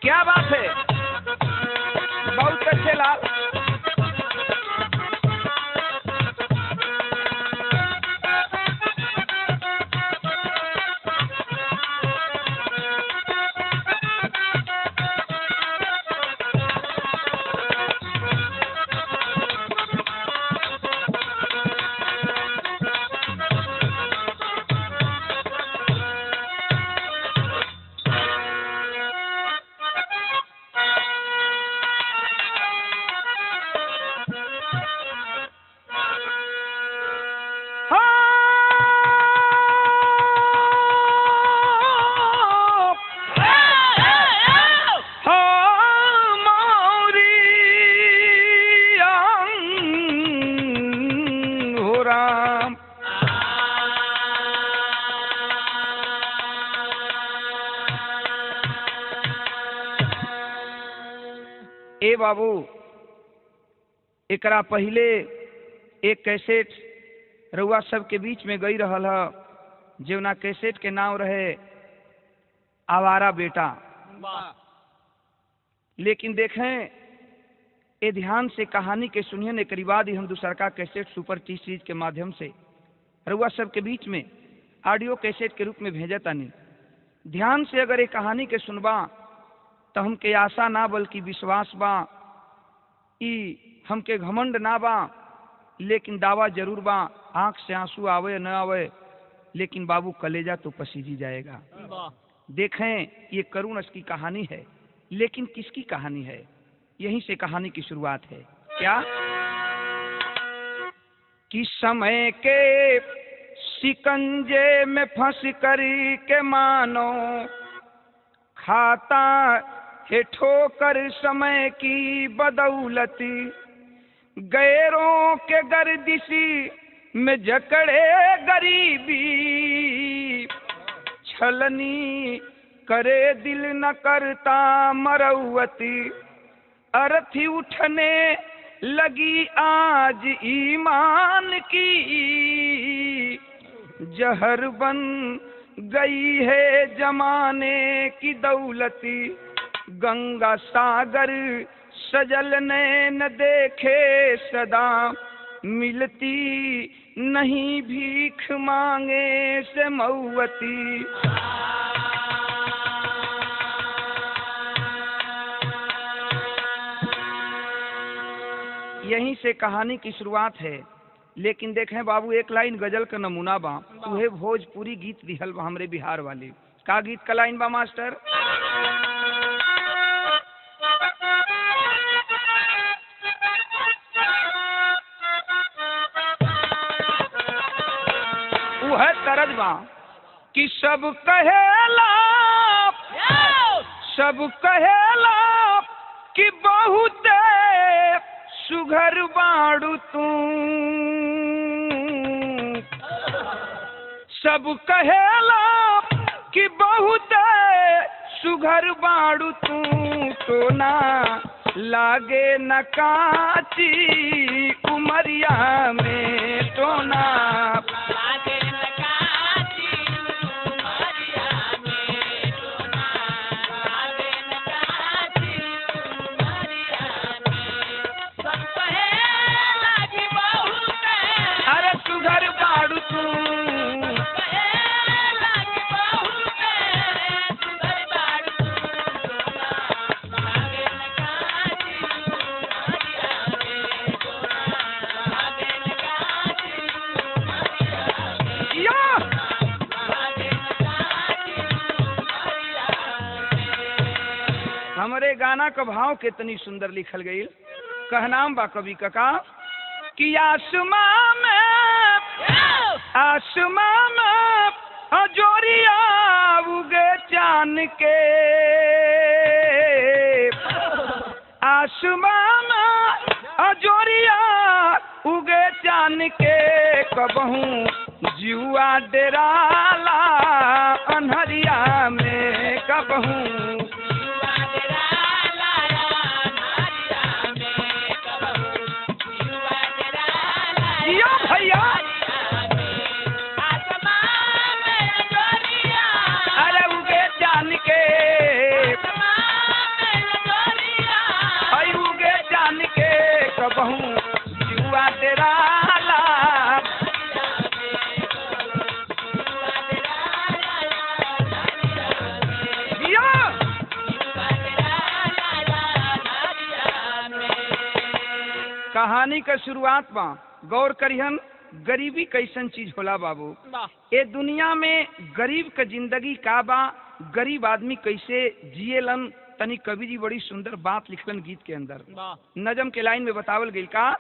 क्या बात है, बहुत अच्छे लाल। ए बाबू, एकरा पहले एक कैसेट रउआ सबके बीच में गई रहल है, जेवना कैसेट के नाम रहे आवारा बेटा। लेकिन देखें, ए ध्यान से कहानी के सुनिए ने करीबा दी हम दूसरा का कैसेट सुपर टी सीरीज के माध्यम से रउआ सबके बीच में ऑडियो कैसेट के रूप में भेजा तानी। ध्यान से अगर ये कहानी के सुनबा तो हमके आशा ना बल्कि विश्वास बा, ई हमके घमंड ना बा, लेकिन दावा जरूर बा। आंख से आंसू आवे न आवे, लेकिन बाबू कलेजा तो पसीजी जाएगा। देखें, ये करुण की कहानी है, लेकिन किसकी कहानी है? यहीं से कहानी की शुरुआत है। क्या कि समय के शिकंजे में फंस कर के मानो खाता है ठोकर समय की बदौलती, गैरों के गर्दिशी में जकड़े गरीबी, छलनी करे दिल न करता मरौवती, अर्थी उठने लगी आज ईमान की, जहर बन गई है जमाने की दौलती, गंगा सागर सजल नैन देखे सदा, मिलती नहीं भीख मांगे से मऊवती। यहीं से कहानी की शुरुआत है। लेकिन देखें बाबू, एक लाइन गजल का नमूना बा, उहे भोजपुरी गीत दिहल बा हमरे बिहार वाले। का गीत का लाइन बा मास्टर? वह तरज बा कि सब कहेला कि बहुत सुघर बाड़ू तू, सब कहेला कि बहुत सुघर बाड़ू तू, तो ना लागे न काची उमरिया में, तो ना लागे न काची उमरिया में, तो ना लागे न काची उमरिया में, सब कहेला कि बहुत अरे सुघर बाड़ू तू, हमारे गाना का भाव कितनी सुंदर लिखल गई। कहनाम बा कवि का कि आसमां में हजोरिया उगे चान के, आसमां में हजोरिया उगे चान के, कबहू जुआ डेराला अन्हरिया में, कबहू कहानी का शुरुआत बा, गौर करिहन गरीबी कैसन चीज होला बाबू। ए दुनिया में गरीब का जिंदगी का बा, गरीब आदमी कैसे जिएलन, तनी कवि जी बड़ी सुंदर बात लिखलन गीत के अंदर। नजम के लाइन में बतावल गई का,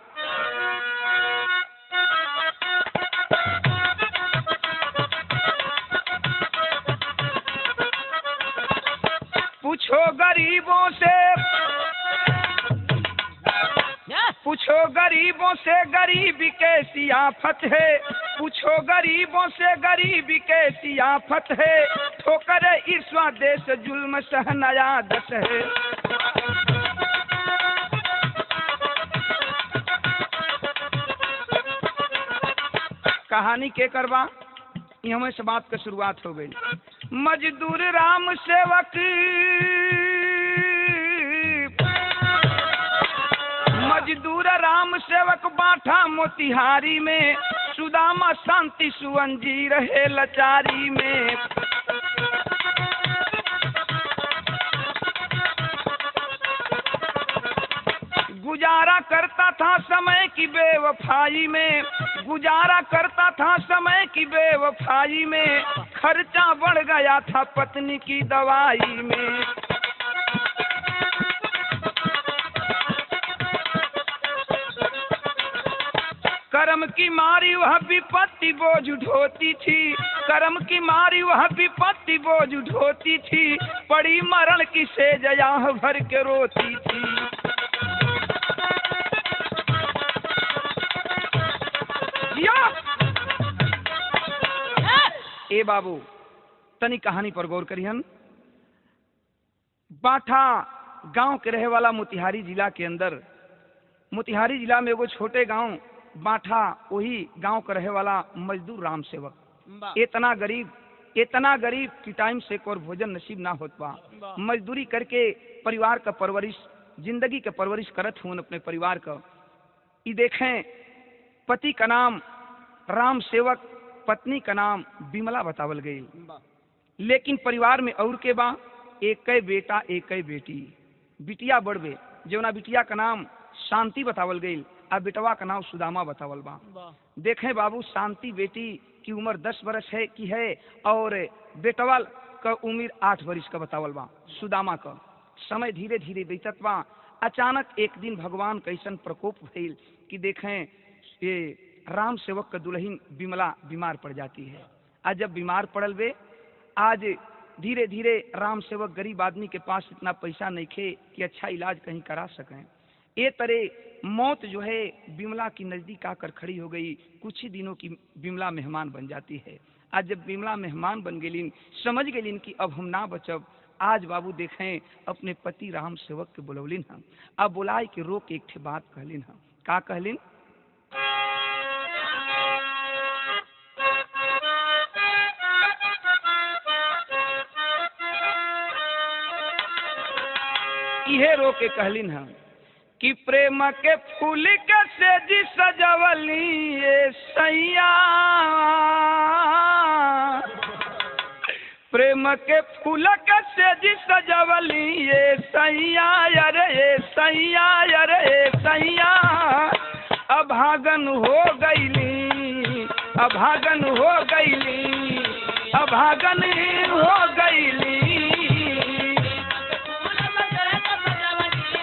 पूछो गरीबों से, पूछो गरीबों से गरीबी कैसी आफत है, पूछो गरीबों से गरीबी कैसी आफत है, ठोकर ईर्ष्या देश जुल्म सहनाया दस है। कहानी के करवा हमें से बात का शुरुआत हो गई। मजदूर राम सेवक, मजदूर राम सेवक बाठा मोतिहारी में, सुदामा शांति सुवन जी रहे लाचारी में। गुजारा करता था समय की बेवफाई में, गुजारा करता था समय की बेवफाई में, खर्चा बढ़ गया था पत्नी की दवाई में। कर्म की मारी वह विपत्ति बोझ उठोती थी, कर्म की मारी वह विपत्ति बोझ उठोती थी, पड़ी मरण की सेज आह भर के रोती थी। ए बाबू तनी कहानी पर गौर करिहन। बाठा गांव के रहे वाला मोतिहारी जिला के अंदर, मोतिहारी जिला में एगो छोटे गांव बाठा, वही गांव का रहे वाला मजदूर राम सेवक इतना गरीब कि टाइम से और भोजन नसीब ना होत बा। मजदूरी करके परिवार का परवरिश, जिंदगी का परवरिश करत हुन अपने परिवार का। ये देखें, पति का नाम राम सेवक, पत्नी का नाम बिमला बतावल गई, लेकिन परिवार में और के बा एक बेटा एक बेटी। बिटिया बढ़बे, जौना बिटिया का नाम शांति बतावल गई, अब बेटवा का नाम सुदामा बतावल बा। देखें बाबू, शांति बेटी की उम्र 10 वर्ष है की है, और बेटवा का उम्र 8 वर्ष का बतावल बा सुदामा का। समय धीरे धीरे बीतत बा। अचानक एक दिन भगवान कैसन प्रकोप भइल कि देखें ये राम सेवक का दुल्हन बिमला बीमार पड़ जाती है। आज जब बीमार पड़ल बे, आज धीरे धीरे राम सेवक गरीब आदमी के पास इतना पैसा नहीं थे कि अच्छा इलाज कहीं करा सकें। ये तरह मौत जो है बिमला की नजदीक आकर खड़ी हो गई। कुछ ही दिनों की बिमला मेहमान बन जाती है। आज जब बिमला मेहमान बन गई, समझ गई कि अब हम ना बचब। आज बाबू देखें अपने पति राम सेवक के बुलौलिन हम, अब बुलाए के रोक एक ठे बात कहलिन हम। का कहलिन? इहे रो के कहलिन हम कि प्रेम के फूल के सेजी सजवली ये सैया, प्रेम के फूल के सेजी सजवली ये सैया, अरे ये सैया, अरे ये सैया, अभागन हो गईली, अभागन हो गईली, अभागन हो गईली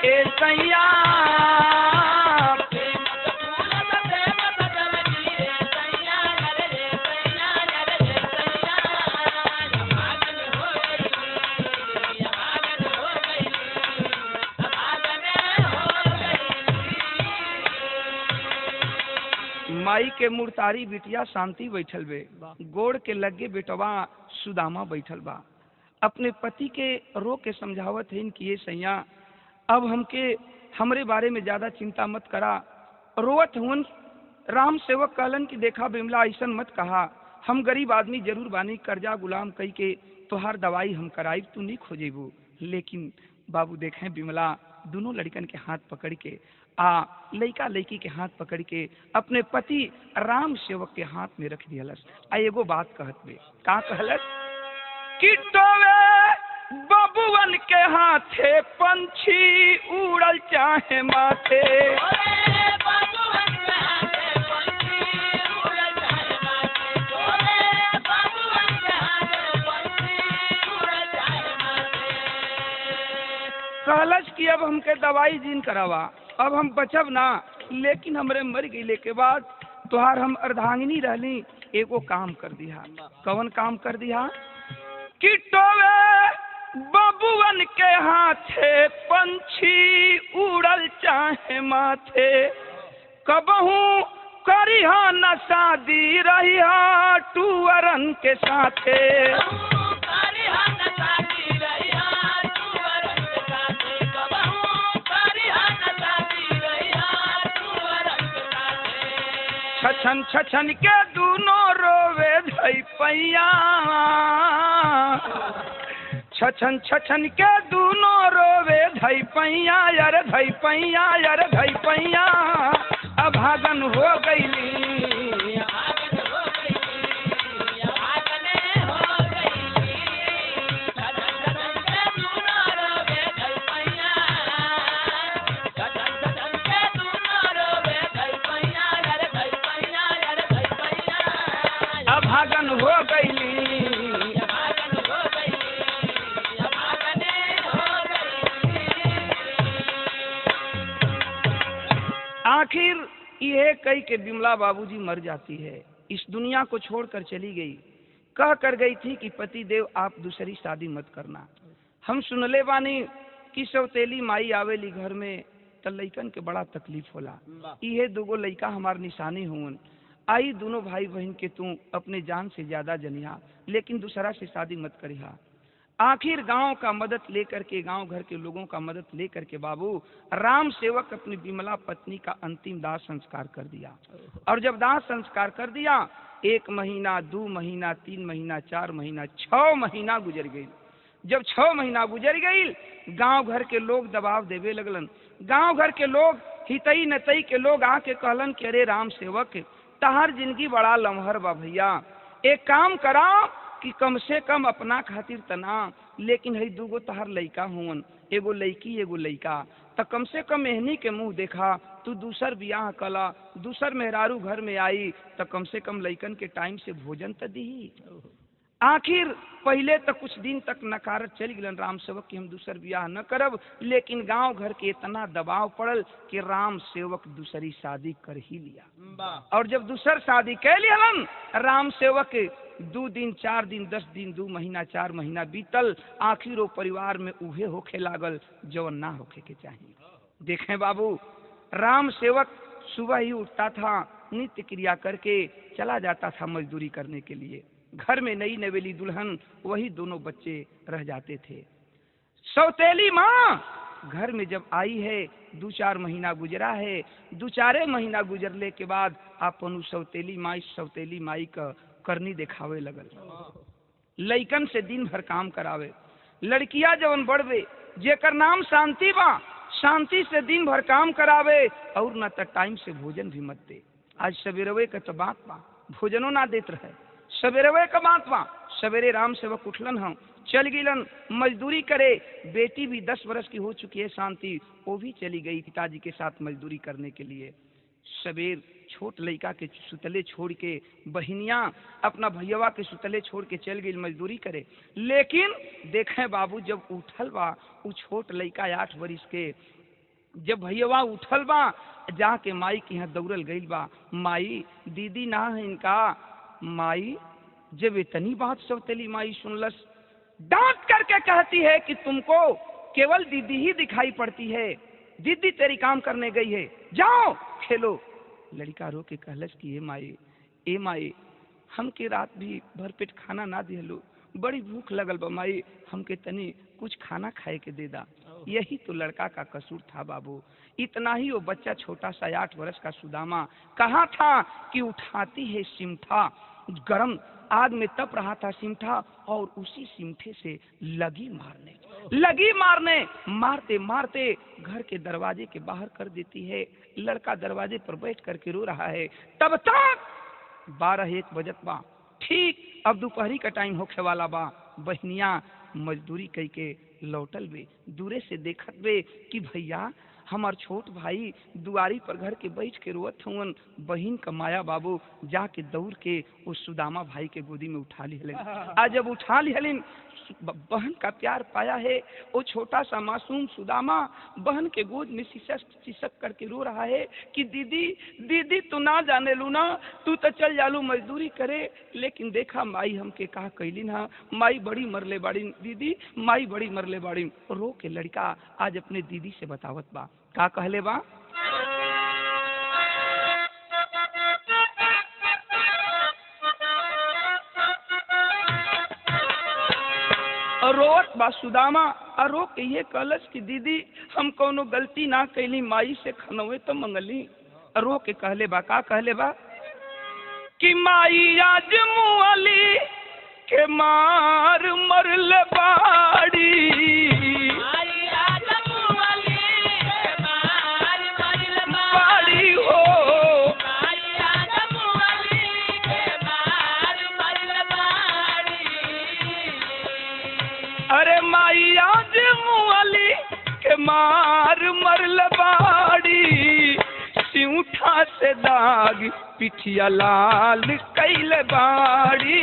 ए सैया। माई के मुर्तारी बिटिया शांति बैठल बे, गोड़ के लगे बेटवा सुदामा बैठल बा। अपने पति के रो के समझावत है कि ये सैया अब हमके हमरे बारे में ज्यादा चिंता मत करा। रोवत हुन राम सेवक कहलन कि देखा बिमला ऐसन मत कहा, हम गरीब आदमी जरूर बानी, कर्जा गुलाम कई के तोहार दवाई हम कराई, तू नहीं खोजेबू। लेकिन बाबू देखें बिमला दोनों लड़कन के हाथ पकड़ के लड़का लड़की के हाथ पकड़ के अपने पति राम सेवक के हाथ में रख दियलस। एगो बात कहत बे, का कहलस कि टोवे बबुवन के हाथे पंछी उड़ल चाहे माथे, कहलस कि अब हमके दवाई जीन करावा, अब हम बचब ना, लेकिन हमरे मर गईले के बाद तोहार हम अर्धांगिनी रहली, एगो काम कर दिया। कौन काम कर दिया? कि टोवे बबुअन के हाथे पंछी उड़ल चाहे माथे, कबहू करिहा न शादी रहिहा टूअरन के साथे। छछन छछन के दूनो रोवे धई पैया, छछन छछन के दूनो रोवे धई पैया, यार धई पैया, यार धई पैया, अभागन हो गईली। अभागन हो गईली। आखिर यह कही के बिमला बाबूजी मर जाती है, इस दुनिया को छोड़कर चली गई। कह कर गई थी कि पति देव आप दूसरी शादी मत करना। हम सुनले बानी कि सौतेली माई आवेली घर में त लइकन के बड़ा तकलीफ होला। इहे दुगो लइका हमार निशानी हुन। आई दोनों भाई बहन के तू अपने जान से ज्यादा जनिया, लेकिन दूसरा से शादी मत करिहा। आखिर गांव का मदद लेकर के, गांव घर के लोगों का मदद लेकर के बाबू राम सेवक अपनी विमला पत्नी का अंतिम दाह संस्कार कर दिया। और जब दाह संस्कार कर दिया, 1 महीना, 2 महीना, 3 महीना, 4 महीना, 6 महीना गुजर गई। जब 6 महीना गुजर गई, गांव घर के लोग दबाव देवे लगलन। गांव घर के लोग, हितई नतई के लोग आके कहलन कि अरे राम सेवक, तहार जिंदगी बड़ा लम्हर बा भैया, एक काम करा कि कम से कम अपना खातिर तना, लेकिन हई दूगो तहार लइका हुन, एगो लइकी एगो लइका, त कम से कम एहनी के मुंह देखा, तू दूसर बियाह कला, दूसर मेहरारू घर में आई त कम से कम लइकन के टाइम से भोजन त दी। आखिर पहले तो कुछ दिन तक नकारत चल गलन राम सेवक कि हम दूसर बियाह न करब, लेकिन गांव घर के इतना दबाव पड़ल कि राम सेवक दूसरी शादी कर ही लिया। और जब दूसर शादी कर लियलन, राम सेवक 2 दिन, 4 दिन, 10 दिन, 2 महीना, 4 महीना बीतल। आखिर वो परिवार में उहे होखे लागल जवन ना होखे के चाहिए। देखें बाबू, राम सेवक सुबह ही उठता था, नित्य क्रिया करके चला जाता था मजदूरी करने के लिए। घर में नई नवेली दुल्हन, वही दोनों बच्चे रह जाते थे। सौतेली माँ घर में जब आई है, 2-4 महीना गुजरा है। 2-4 महीना गुजरले के बाद अपन सौतेली माई का करनी दिखावे लगल। लइकन से दिन भर काम करावे। लड़कियां जवन बढ़वे, जेकर नाम शांति बा, शांति से दिन भर काम करावे और न त टाइम से भोजन भी मत दे। आज सवेरवे का तो बात बा, भोजनो ना देत रहे। सवेरवे का बात बा, सवेरे राम सेवक उठलन, हम चल गिलन मजदूरी करे। बेटी भी 10 वर्ष की हो चुकी है शांति, वो भी चली गई पिताजी के साथ मजदूरी करने के लिए। सवेर छोट लड़का के सुतले छोड़ के बहनियां अपना भैया के सुतले छोड़ के चल गई मजदूरी करे। लेकिन देखें बाबू, जब उठल बा वो छोट लड़का 8 वर्ष के, जब भैया उठल बा जाके माई के यहाँ दौड़ल गई बा, माई दीदी ना है इनका। माई जब इतनी बात सौतेली माई सुनलस, डांट करके कहती है कि तुमको केवल दीदी ही दिखाई पड़ती है, दीदी तेरी काम करने गई है, जाओ खेलो। लड़का रो के कहलस कि ए माई हमके रात भी भरपेट खाना ना दिहलो, बड़ी भूख लगल बा माई, हमके तनी कुछ खाना खाए के दे दा। यही तो लड़का का कसूर था बाबू। इतना ही वो बच्चा छोटा सा 8 वर्ष का सुदामा कहा था कि उठाती है सिमठा, गरम आग में तप रहा था सिमठा, और उसी सिमठे से लगी मारने, मारते मारते घर के दरवाजे के बाहर कर देती है। लड़का दरवाजे पर बैठ करके रो रहा है। तब तक 12-1 बजत बा। ठीक अब दोपहरी का टाइम होखे वाला बा। बहनियां मजदूरी कई के लौटल बे, दूरे से देखत बे कि भैया हमार छोट भाई दुआरी पर घर के बैठ के रोवत हुवन। बहिन का माया बाबू जाके दौड़ के उस सुदामा भाई के गोदी में उठा ली हलिन। आज जब उठा ली हलिन, बहन का प्यार पाया है, वो छोटा सा मासूम सुदामा बहन के गोद में सिसक करके रो रहा है कि दीदी दीदी तू ना जाने लू ना, तू तो चल जालू मजदूरी करे, लेकिन देखा माई हमके कहा कैली ना, माई बड़ी मरले बाड़ी दीदी, माई बड़ी मरले बाड़ी। रो के लड़का आज अपने दीदी से बतावत बा, का कहले बा, रोत बा सुदामा और रो के ये कहलस कि दीदी हम कोनो गलती ना कैली, माई से खनवे तो मंगली। रो के कहले बा, का कहले बा कि माई आज मुअली के मार मरल बाड़ी, माई आज मुअली के मार मरल बाड़ी हो, माई आज मुअली के मार मरल बाड़ी। अरे माई आज मुअली के मार मरल बाड़ी, सिउठा से दाग पिठिया लाल कैल बाड़ी,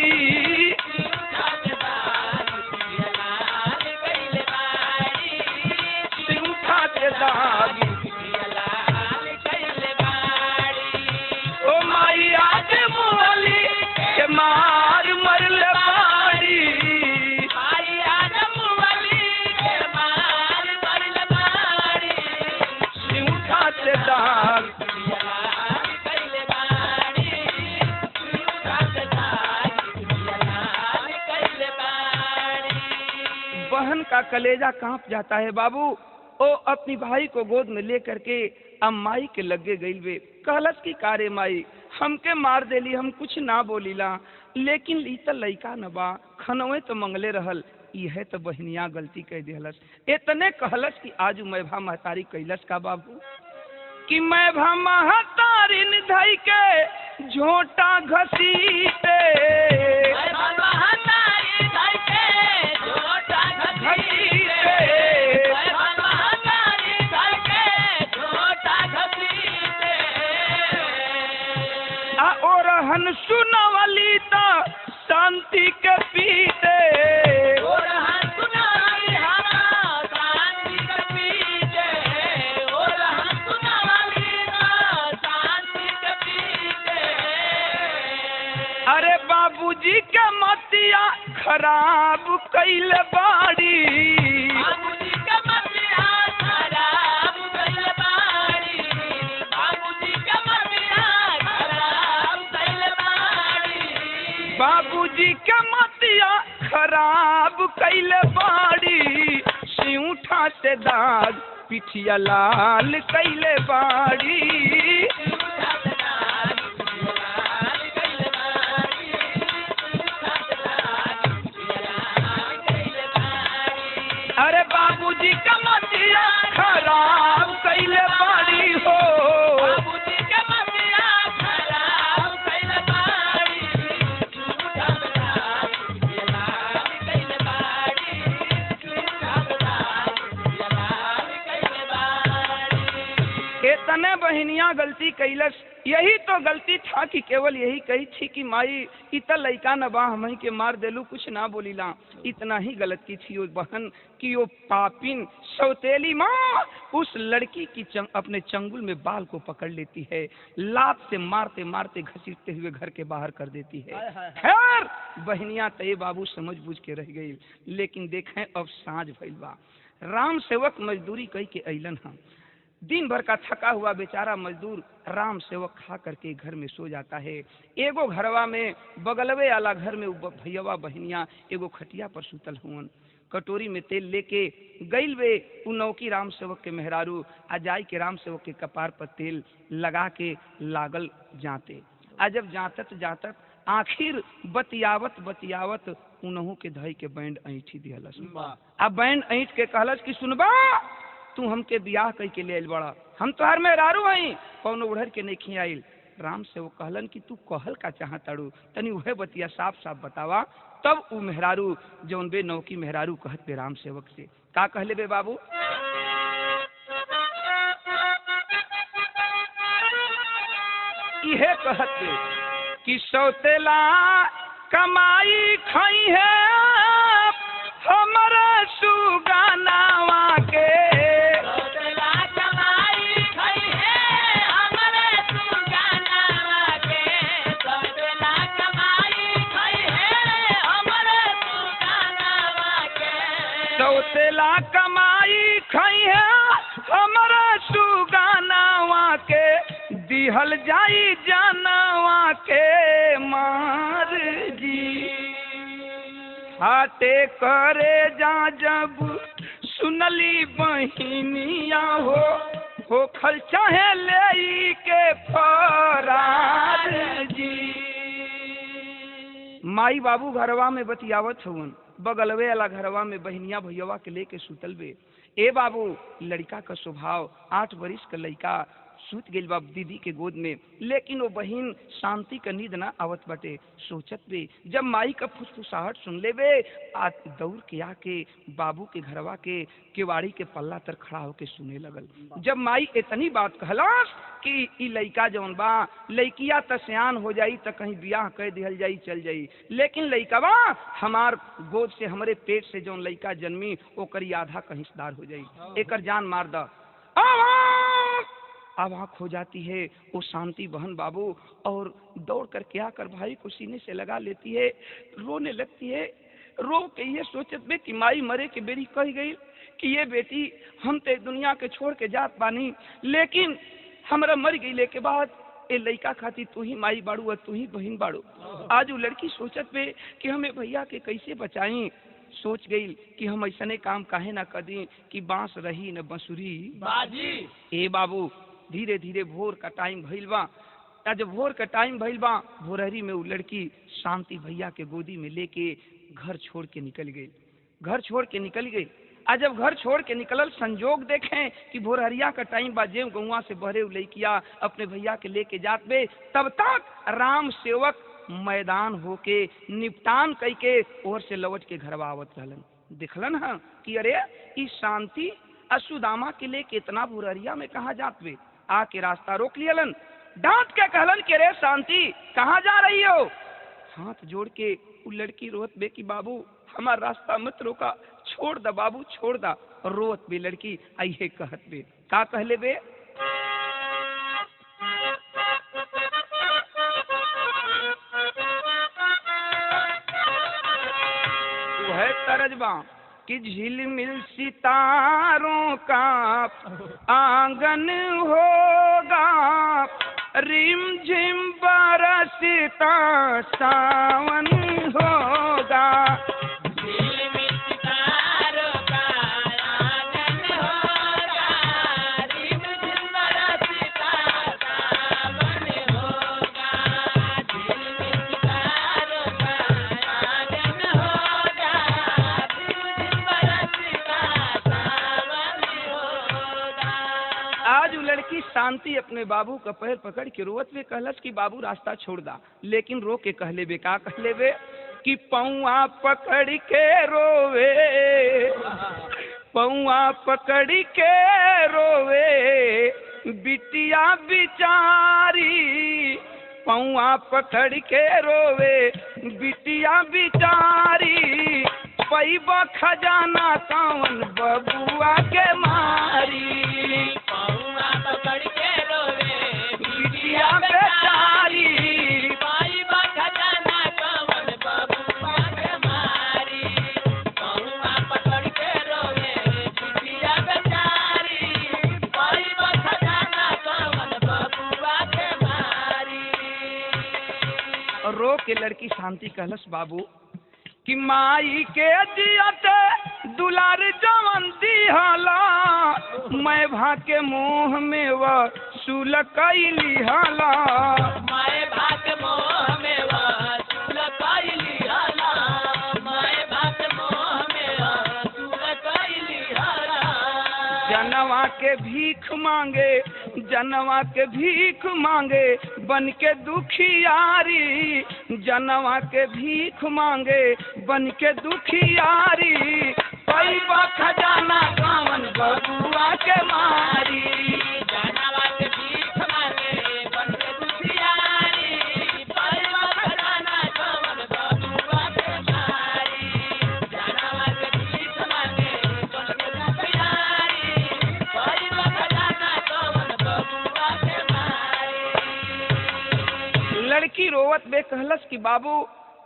सिउठा से दाग ओ माई आज मुअली के मार मरल बाड़ी, माई आज मुअली के मार मरल बाड़ी, सिउठा से दाग बहन का कलेजा कांप जाता है बाबू। ओ अपनी भाई को गोद में लेकर के अब माई के लगे गई वे, कहलस की कारे माई हमके मार देली, हम कुछ ना बोलीला, लेकिन लीता लइका न बा, खनवे तो मंगले रहल, यह तो बहनिया गलती कह दिहलस। इतने कहलस कि आज मैं भा महतारी कैलस का बाबू कि मैं भा महतारी निधई के झोटा घसीटे, हन सुनवली ता शांति के पीते, और हन सुनवली हरा शांति के पीते, और हन सुनवली ता शांति के पीते। अरे बाबूजी के मतिया खराब कैल बाड़ी, बाबूजी के मतिया खराब कैल बाड़ी, बाबूजी के मतिया बाबूजी के मतिया खराब कैल बाड़ी, सिउठा से दाग पिठिया लाल कैल बाड़ी, अरे बाबूजी के मतिया खराब कैल बाड़ी हो, बाबूजी के मतिया खराब कैल बाड़ी, इतने बहनिया गलती कैलस। यही तो गलती था कि केवल यही कही थी कि माई इतना लइका न बा हम के मार देलू, कुछ ना बोलीला। इतना ही गलती थी उस बहन की। वो पापिन सौतेली माँ उस लड़की की अपने चंगुल में बाल को पकड़ लेती है, लात से मारते मारते घसीटते हुए घर के बाहर कर देती है। खैर बहनिया तय बाबू समझ बुझ के रह गई, लेकिन देखें अब साँझ भइल बा। राम सेवक मजदूरी कही के अइलन हम। दिन भर का थका हुआ बेचारा मजदूर राम सेवक खा करके घर में सो जाता है। एगो घरवा में बगलवे वाला घर में भैया बहनिया एगो खटिया पर सुतल हुवन। कटोरी में तेल लेके गइल वे उ नौकी राम सेवक के मेहरारू आ जाई के राम सेवक के कपार पर तेल लगा के लागल जाते। आ जब जातत जातत आखिर बतियावत बतियावत उनहु के धई के बैंड ऐठी दिहलस। आ बैंड ऐठ के कहलस कि सुनबा तू हमके बियाह कई के ले आइल बड़ा, हम तोहार मेहरारू हई, कौनो उड़र के नहीं आइल। राम से वो कहलन कि तू कहल का चाहताड़ू, तनी वह बतिया साफ साफ बतावा। तब उ मेहरारू जौन बे नौकी मेहरारू कहत बे राम सेवक से का कहले बे बाबू? इहे कहत बे कि सौतेला कमाई खाई है हमारा सुगानावा के, सौतेला कमाई खाई है हमारे सुगानावा के, सौतेला कमाई खाई है हमारे सुगानावा के, सौतेला कमाई खाई है हमारा सुगानावा के, दिहल जाई जानवा के मार जी। हाटे करे जा जब सुनली बहिनिया हो खल चाहे ले के फरार जी। माई बाबू घरवा में बतियावत हवन, बगलवे वाला घरवा में बहनिया भैया के लेके सुतल बे। ए बाबू, लड़का का स्वभाव 8 बरिस का लड़का सूत गेल बा दीदी के गोद में, लेकिन वो बहन शांति का नींद ना आवत बटे। सोचत बे, जब माई का फुसफुसाहट सुन ले बे, आ दौड़ के आके बाबू के घरवा के केवाड़ी के पल्ला तर खड़ा होके सुने लगल। जब माई इतनी बात कहलास कि ई लइका जौन बा लइकिया त सयान हो जाई त कहीं बियाह कर दिहल जाई चल जाई, लेकिन लइकवा हमार गोद से हमरे पेट से जौन लइका जन्मी ओकरी आधा का हिस्सेदार हो जाई, एकर जान मार द। अब आँख हो जाती है वो शांति बहन बाबू, और दौड़ कर क्या कर भाई को सीने से लगा लेती है, रोने लगती है। रो के ये सोचत बे कि माई मरे के बेरी कह गई कि ये बेटी हम ते दुनिया के छोड़ के जात बानी, लेकिन हमरा मर गई के बाद ए लइका खाती तू ही माई बाड़ू और तू ही बहन बाड़ू। आज वो लड़की सोचत बे कि हमें भैया के कैसे बचाई। सोच गई कि हम ऐसने काम काहे ना कर दी कि बांस रही न बंसुरी बाजी। ए बाबू, धीरे धीरे भोर का टाइम भइल बा। जब भोर का टाइम भइल बा, भोरहरी में वो लड़की शांति भैया के गोदी में लेके घर छोड़ के निकल गई। घर छोड़ के निकल गई। आज जब घर छोड़ के निकलल, संजोग देखें कि भोरहरिया का टाइम बा, जेव गौवा से बहरे लइकिया अपने भैया के लेके जात बे, तब तक राम सेवक मैदान होके निपटान कई के ओर से लौट के घर आवत रहलन। दिखलन है कि अरे ई शांति असुदामा के लेके इतना भोरहरिया में कहाँ जात बे। आके रास्ता रोक लियलन, डांट के कहलन कि रे शांति कहाँ जा रही हो। हाथ जोड़ के वो लड़की रोत बे कि बाबू हमार रास्ता मत रोका, छोड़ दा बाबू छोड़ दा। रोत बे लड़की, आइए कहत बे का कहले बे। वह तरजबा कि झिलमिल सितारों का आंगन होगा, रिम झिम बरसता सावन होगा। झिलमिल सितारों का आंगन होगा, रिम झिम बरसता सावन होगा। झिलमिल सितारों का आंगन होगा, रिम झिम बरसता सावन होगा। आज वो लड़की शांति अपने बाबू का पैर पकड़ के रोवत में कहलस कि बाबू रास्ता छोड़ दा, लेकिन रो के कहले बे का कहले बे कि पौआ पकड़ के रोवे, पौआ पकड़ के रोवे बिटिया बिचारी, पौआ पकड़ के रोवे बिटिया बिचारी, पैबा खजाना कौन बबुआ के मारी। पौआ पकड़ के रोवे बिटिया बेचारी, पैबा खजाना कौन बबुआ के मारी। पौआ पकड़ के रोवे बिटिया बेचारी, पैबा खजाना कौन बबुआ के मारी। रो के लड़की शांति कहलस बाबू कि माई के दियत दुलार जवन दिहला, मैं भाके मुँह में वह सुल कैली हला। मैं भाग मोह में वसूल कैली हला, मैं भाग मोह में वसूल कैली हला। जनवा के भीख मांगे, जनवा के भीख मांगे बन के दुखियारी, जनवा के भीख मांगे बन के दुखियारी, कोई खजाना कावन बबुआ के मारी। जानवा के भीख मांगे बन के दुखियारी, पाई खजाना कावन बबुआ के मारी। जानवा के भीख मांगे बन के दुखियारी, पाई खजाना कावन बबुआ के मारी। लड़की रोवत बे कहलस कि बाबू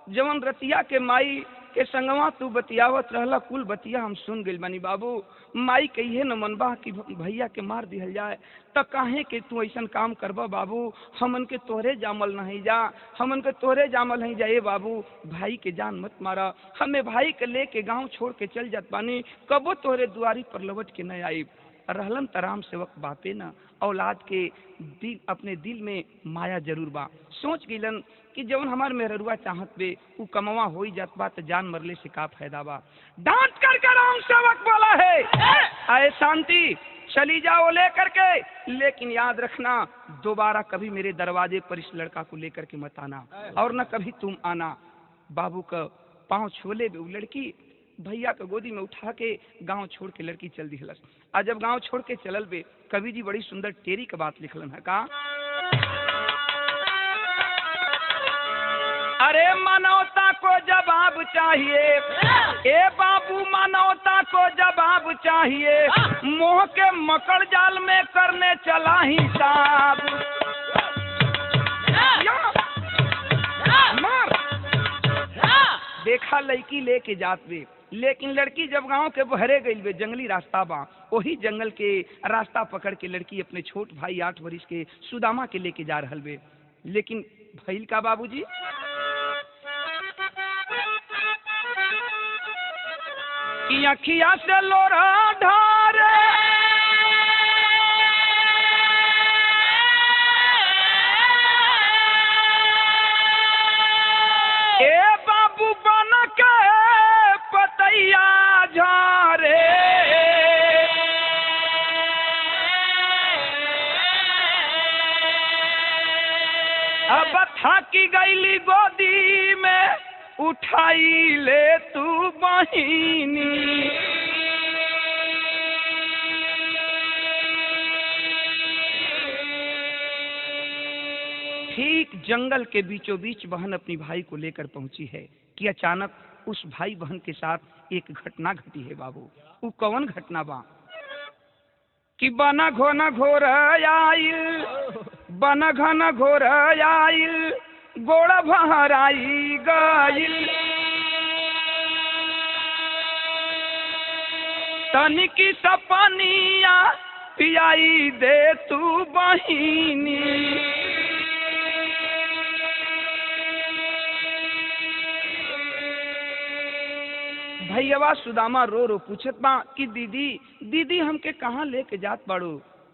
जवन रतिया के माई के संगवा तू बतियावत रहला कुल बतिया हम सुन गइल बानी। बाबू माई कहिए न मनबा कि भैया के मार दिहल जाए त काहे के तू ऐसन काम करबा बाबू, हमन के तोहरे जामल नहीं जा, हमन के तोहरे जामल नहीं जाए बाबू, भाई के जान मत मारा, हमें भाई के लेके गांव छोड़ के चल जात बानी, कबो तोहरे दुआरी पर लौट के न आई। रहलन तराम सेवक बापे न औलाद के दिल अपने दिल में माया जरूर बा। सोच गिलन कि जवन हमार मेहरुआ चाहत बे उ कमवा हो ही जात बा त जान मरले से का फायदा बा। डांट करके राम सेवक बोला है आए शांति चली जाओ लेकर के, लेकिन याद रखना दोबारा कभी मेरे दरवाजे पर इस लड़का को लेकर के मत आना और न कभी तुम आना। बाबू का पाँव छोले बे लड़की भैया के गोदी में उठा के गांव छोड़ के लड़की चल दी हलस। आज जब गांव छोड़ के चलल बे कवि जी बड़ी सुंदर टेरी का बात लिखलन है का, अरे मानवता को जवाब चाहिए ए बाबू, मानवता को जवाब चाहिए, मोह के मकड़ जाल में करने चला हिसाब। मार देखा लड़की लेके जात बे, लेकिन लड़की जब गांव के बहरे गई बे जंगली रास्ता बा, वही जंगल के रास्ता पकड़ के लड़की अपने छोट भाई 8 वर्ष के सुदामा के लेके जा रहल बे। लेकिन भइल का बाबूजी, कि अखिया से लोरा ढारे ए बाबू बन के पतैया झारे, अब थाकी गईली गोदी में उठाई ले तू बहिनी। ठीक जंगल के बीचों बीच बहन अपनी भाई को लेकर पहुंची है कि अचानक उस भाई बहन के साथ एक घटना घटी है बाबू। वो कौन घटना बा कि बना घोना घोर आइल, बना घन घोर आइल, गोड़ा भराई गइल, तनिकी सपनिया पियाई दे तू बहिनी। भैया सुदामा रो रो पूछत बा कि दीदी दीदी हमके कहाँ लेके जात बाड़ू।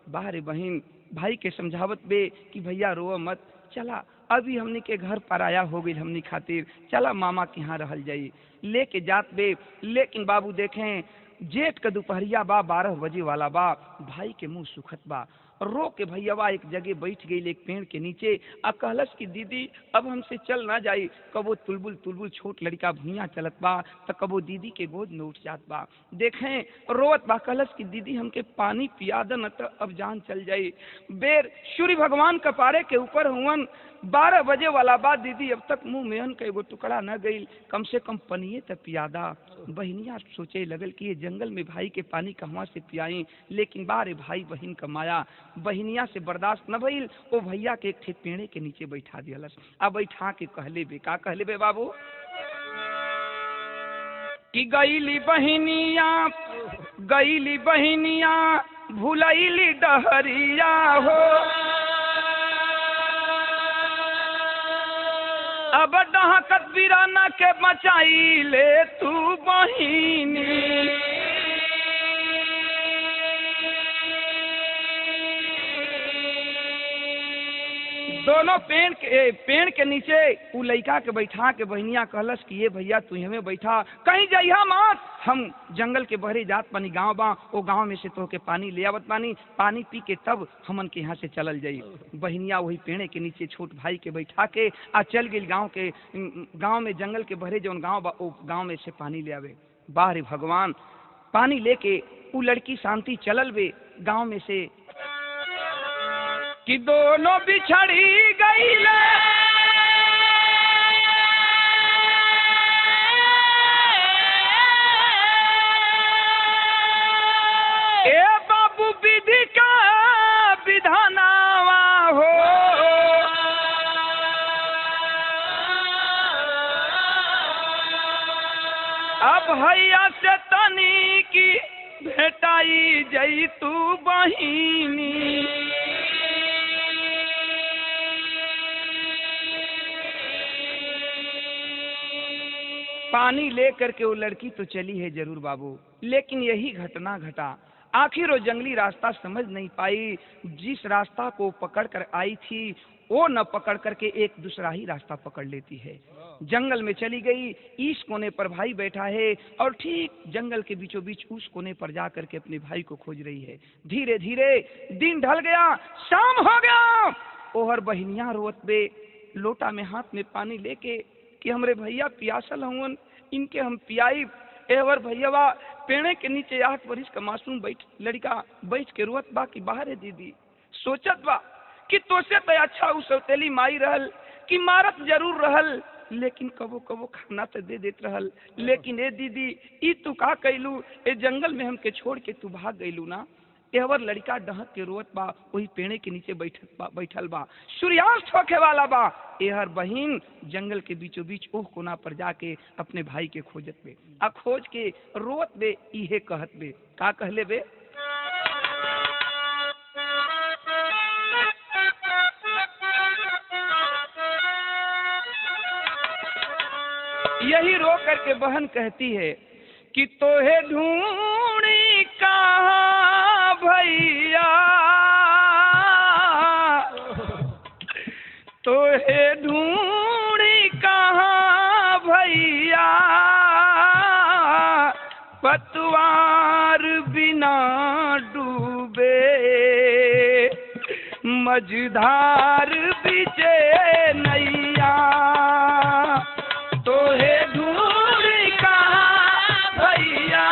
बाहरे बहन भाई के समझावत बे कि भैया रो मत, चला अभी हमनी के घर पराया हो गई हमनी खातिर, चला मामा के यहाँ रहल जाई। लेके जात बे, लेकिन बाबू देखें जेठ का दोपहरिया बा, 12 बजे वाला बा, भाई के मुंह सुखत बा। रो के भैया एक जगह बैठ गई एक पेड़ के नीचे, आ कहलस कि दीदी अब हमसे चल ना जाई। कबो तुलबुल तुलबुल छोट लड़का भुइया चलत बा तो कबो दीदी के गोद में उठ जात बा। देखें रोत बा, कहलस कि दीदी हमके पानी पिया दे न तो अब जान चल जाई। बेर सूर्य भगवान कपारे के ऊपर हुवन, 12 बजे वाला बा, दीदी अब तक मुंह में का एगो टुकड़ा न गई, कम से कम पनिए तक पियादा। बहनिया सोचे लगल कि ये जंगल में भाई के पानी कहवा से पियाई, लेकिन बारे भाई बहन का माया बहनिया से बर्दाश्त न भइल। वो भैया के एक ठे पेड़े के नीचे बैठा दियलस। अब बैठा के कहले बे का कहले बे बाबू कि गईली बहनिया भुलैली डहरिया हो, अब डहकत वीराना के बचाई ले तू बहिनी। दोनों पेड़ के नीचे उ लइका के बैठा के बहनिया कहलस कि ये भैया तू हमें बैठा, कहीं जइहा मत, हम जंगल के बहरे जात पानी गांव बा, वो गांव में से तो के पानी ले आवत पानी, पानी पी के तब हमन के यहाँ से चलल जाई। बहनिया वही पेड़े के नीचे छोट भाई के बैठा के आ चल गई गांव में जंगल के बहरे जौन गांव बा, वो गांव में से पानी ले आवे। बाहरे भगवान पानी लेके वो लड़की शांति चलल बे गांव में से कि दोनों बिछड़ी गईले ए बाबू विधि का विधानावा हो अब हैया से तनी की भेटाई जई तू बहिनी पानी लेकर के वो लड़की तो चली है जरूर बाबू, लेकिन यही घटना घटा। आखिर वो जंगली रास्ता समझ नहीं पाई, जिस रास्ता को पकड़ कर आई थी वो न पकड़ करके एक दूसरा ही रास्ता पकड़ लेती है। जंगल में चली गई, इस कोने पर भाई बैठा है और ठीक जंगल के बीचों बीच उस कोने पर जा करके अपने भाई को खोज रही है। धीरे धीरे दिन ढल गया, शाम हो गया। ओहर बहनियां रोत बे लोटा में हाथ में पानी लेके कि हमरे भैया पियासल हवन, इनके हम पियाई। एवर भैया पेड़े के नीचे 8 वर्ष का मासूम लड़का बैठ के रोत बा कि बाहर है दीदी, सोचत बा कि तोसे तो अच्छा उ सौतेली माई रहल कि मारत जरूर रहल, लेकिन कबो कबो खाना तो दे देत रहल। लेकिन ए दीदी ई तू का कैलू, ए जंगल में हमके छोड़ के तू भाग गईलू ना। एवर लड़का डहक के रोत बा, वही पेड़े के नीचे बैठल बा, सूर्यास्त होखे वाला बा। एहर बहिन जंगल के बीचों बीच ओह कोना पर जाके अपने भाई के खोजत बे, आ खोज के रोत बे, इहे कहत बे, का कहले बे, यही रो करके बहन कहती है कि तोहे ढूंढी कहाँ भैया, तोहे ढूंढी कहाँ भैया, पतवार बिना डूबे मझधार बिचे नैया, तोहे ढूंढी कहाँ भैया,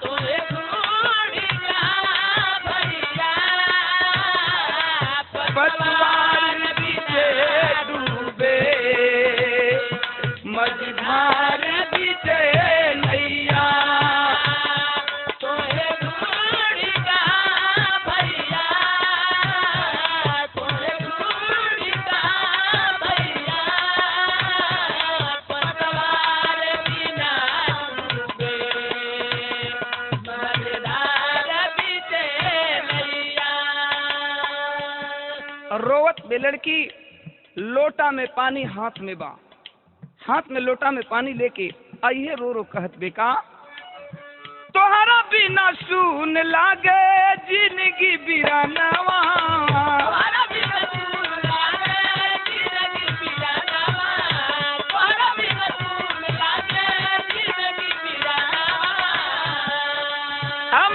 तोहे ढूंढी कहाँ भैया, पतवार बिचे डूबे मझधार बिचे नैया, तोहे ढूंढी कहाँ भैया, तोहे ढूंढी कहाँ भैया, पतवार बिना डूबे मझधार बिचे नैया। रोवत बे लड़की, लोटा में पानी हाथ में बा, हाथ में लोटा में पानी लेके आइए रो रो कहत बेका, तोहरा बिना सुन लागे जिंदगी बिरानवा, तोहरा बिना सुन लागे जिंदगी बिरानवा, तोहरा बिना सुन लागे जिंदगी बिरानवा।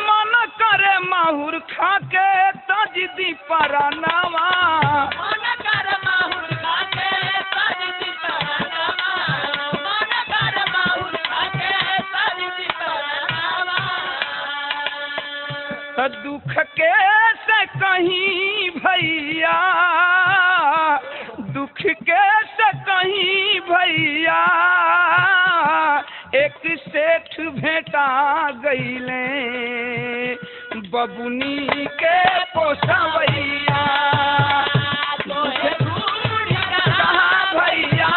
मन करे माहुर खाके तजदी परानवा, मन कर माहुर खाके तजदी परानवा, मन कर माहुर खाके तजदी परानवा। दुख के से कहीं भैया, दुख के से कहीं भैया, एक सेठ भेटा गईले बबुनी के पोसवैया, तोहे ढूंढी कहाँ भैया,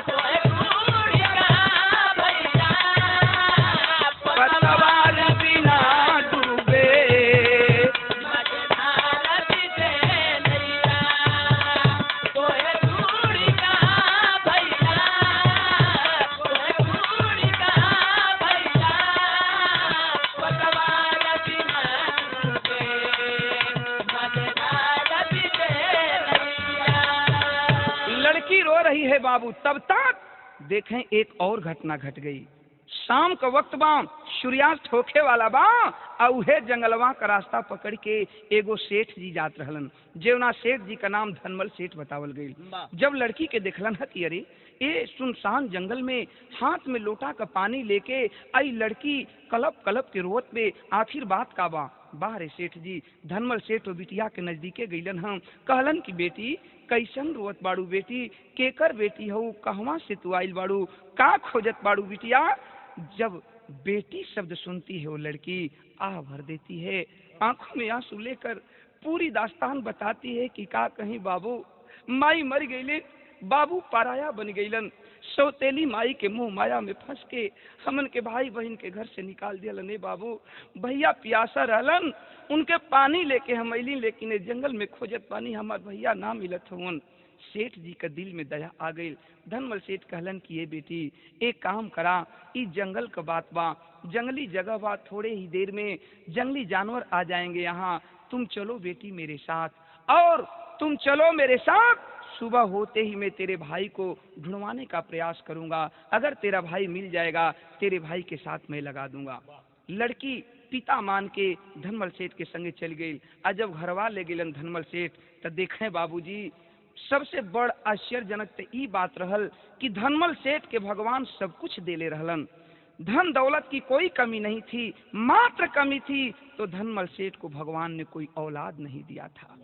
तोहे ढूंढी कहाँ भैया, पतवार बिना डूबे मझधार बिचे नैया, तोहे ढूंढी कहाँ भैया, तोहे ढूंढी कहाँ भैया, पतवार बिना डूबे मझधार बिचे नैया। लड़की रो रही है बाबू। तब तक देखें एक और घटना घट गई। शाम का वक्त बा, सूर्यास्त होखे वाला बा आ उहे जंगलवा का रास्ता पकड़ के एगो सेठ जी जात रहलन, जेवना सेठ जी का नाम धनमल सेठ बतावल गई। जब लड़की के देखलन ह कि अरे ए सुनसान जंगल में हाथ में लोटा का पानी लेके आई लड़की कलप कलप के रोवत में आखिर बात का बा। बाहरे सेठ जी धनमल सेठ और बिटिया के नजदीके गईलन हम, कहलन कि बेटी कैसन रोवत बाड़ू बेटी, केकर बेटी हो, कहवा से तू आइल बाड़ू, का खोजत बाड़ू बिटिया। जब बेटी शब्द सुनती है वो लड़की आह भर देती है, आंखों में आंसू लेकर पूरी दास्तान बताती है कि का कहीं बाबू माई मर गईले, बाबू पराया बन गईलन, सौतेली माई के मुंह माया में फंस के हमन के भाई बहन के घर से निकाल दियलन। ए बाबू भैया प्यासा रहलन, उनके पानी लेके हम अली, लेकिन जंगल में खोजत पानी हमार भैया ना मिलत हवन। सेठ जी का दिल में दया आ गई। धनमल सेठ कहलन कि ये बेटी एक काम करा, इस जंगल का बात बा, जंगली जगह बा, थोड़े ही देर में जंगली जानवर आ जाएंगे यहाँ, तुम चलो बेटी मेरे साथ, और तुम चलो मेरे साथ, सुबह होते ही मैं तेरे भाई को ढूंढवाने का प्रयास करूंगा, अगर तेरा भाई मिल जाएगा तेरे भाई के साथ मैं लगा दूंगा। लड़की पिता मान के धनमल सेठ के संगे चल गई। आज जब घरवा ले गेलन धनमल सेठ तो देखें बाबूजी सबसे बड़ आश्चर्यजनक तो ई बात रहल कि धनमल सेठ के भगवान सब कुछ देले रहलन, धन दौलत की कोई कमी नहीं थी, मात्र कमी थी तो धनमल सेठ को भगवान ने कोई औलाद नहीं दिया था।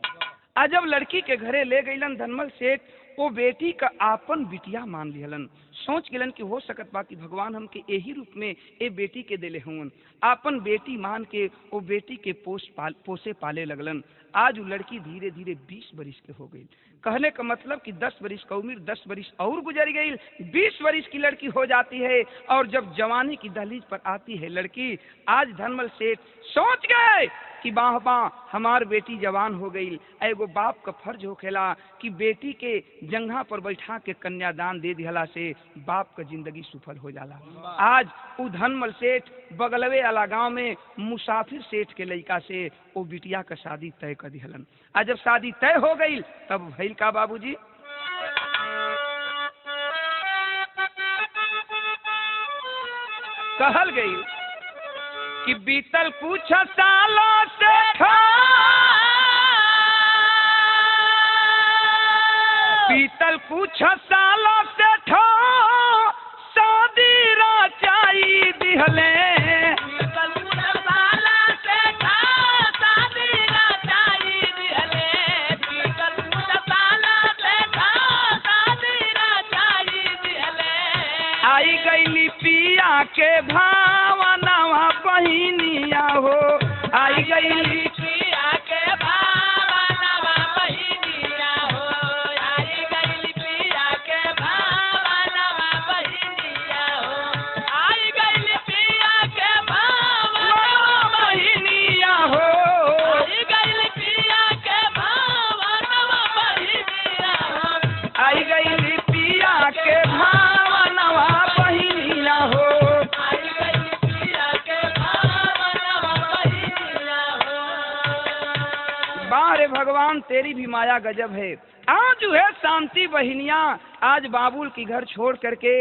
आज जब लड़की के घरे ले गईलन धनमल सेठ, वो बेटी का आपन बिटिया मान लिहलन, सोच गेलन कि हो सकत बा कि भगवान हमके यही रूप में ए बेटी के देले हुन। आपन बेटी मान के वो बेटी के पोसे पाले लगलन। आज वो लड़की धीरे धीरे 20 बरिस के हो गई। कहने का मतलब कि 10 बरिस का उम्र 10 बरिस और गुजर गई, 20 बरिस की लड़की हो जाती है, और जब जवानी की दहलीज पर आती है लड़की, आज धनमल सेठ सोच गए कि बाह बाह हमार बेटी जवान हो गई। एगो बाप का फर्ज होखेला कि बेटी के जंघा पर बैठा के कन्यादान दे दिहला से बाप का जिंदगी सफल हो जाला। आज वो धनमल सेठ बगलवे वाला गांव में मुसाफिर सेठ के लड़का से वो बिटिया का शादी तय कर दिहलन। आज जब शादी तय हो गई तब भइल का बाबूजी, कहल गई कि बीतल कुछ सालों से बीतल कुछ सालों से शादी रचाई दिहले, बीतल कुछ सालों से शादी रचाई दिहले, बीतल कुछ सालों से शादी रचाई दिहले। आई गईली पिया के भावनावा बहिनिया हो, आई गईली पिया के भावनावा बहिनिया हो, आई गईली पिया के भावनावा बहिनिया हो, आई गईली पिया के भावनावा बहिनिया हो, आई गईली पिया के भावनावा बहिनिया हो, आई गईली पिया के भावनावा बहिनिया हो। बारे भगवान तेरी भी माया गजब है। आज है शांति बहिनिया, आज बाबुल की घर छोड़ करके,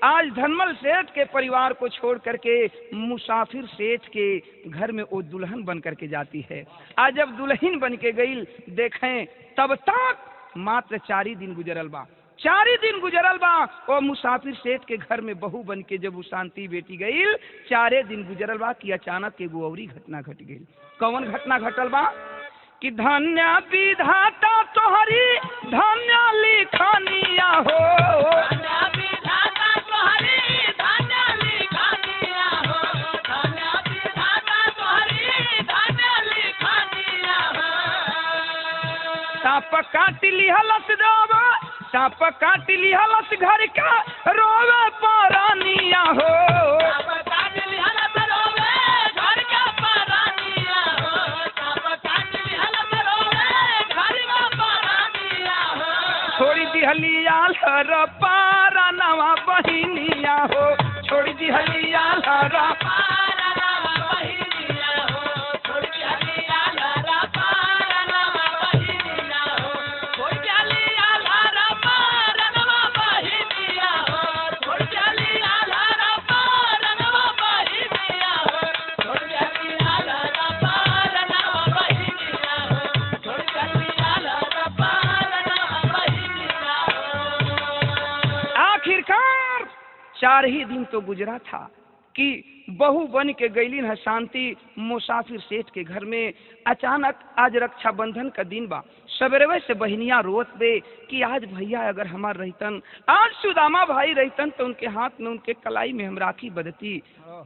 आज धनमल सेठ के परिवार को छोड़ करके मुसाफिर सेठ के घर में वो दुल्हन बन करके जाती है। आज जब दुल्हन बन के गई देखें तब तक मात्र 4 ही दिन गुजरल बा, 4 ही दिन गुजरल बा। वो मुसाफिर सेठ के घर में बहू बन के जब वो शांति बेटी गई, 4 दिन गुजरल बा कि अचानक एगो औरी घटना घट गई। कौन घटना घटल बा कि धन्य विधाता तोहरी धन्य लिखनिया हो, धन्य विधाता तोहरी धन्य लिखनिया हो, धन्य विधाता तोहरी धन्य लिखनिया हो। सांप काट लिहलस देवा, सांप काट लिहलस घर का रोवे परानिया हो, सांप काट लिहलस रोवे घर का परानिया हो, सांप काट लिहलस रोवे घर का परानिया हो। छोड़ी दिहलिया लर पारा नवा बहिनिया हो, छोड़ी दिहलिया लर पारनवा बहिनिया हो, छोड़ दिहलिया लर पारनवा बहिनिया हो, छोड़ दिहलिया लर पारनवा बहिनिया हो, छोड़ दिहलिया लर पारनवा बहिनिया हो। 4 ही दिन तो गुजरा था कि बहू बन के गईलिन है शांति मुसाफिर सेठ के घर में। अचानक आज रक्षाबंधन का दिन बा, सवेरे से बहनियां रोत बे कि आज भैया अगर हमार रहतन, आज सुदामा भाई रहतन तो उनके हाथ में उनके कलाई में हम राखी बदती।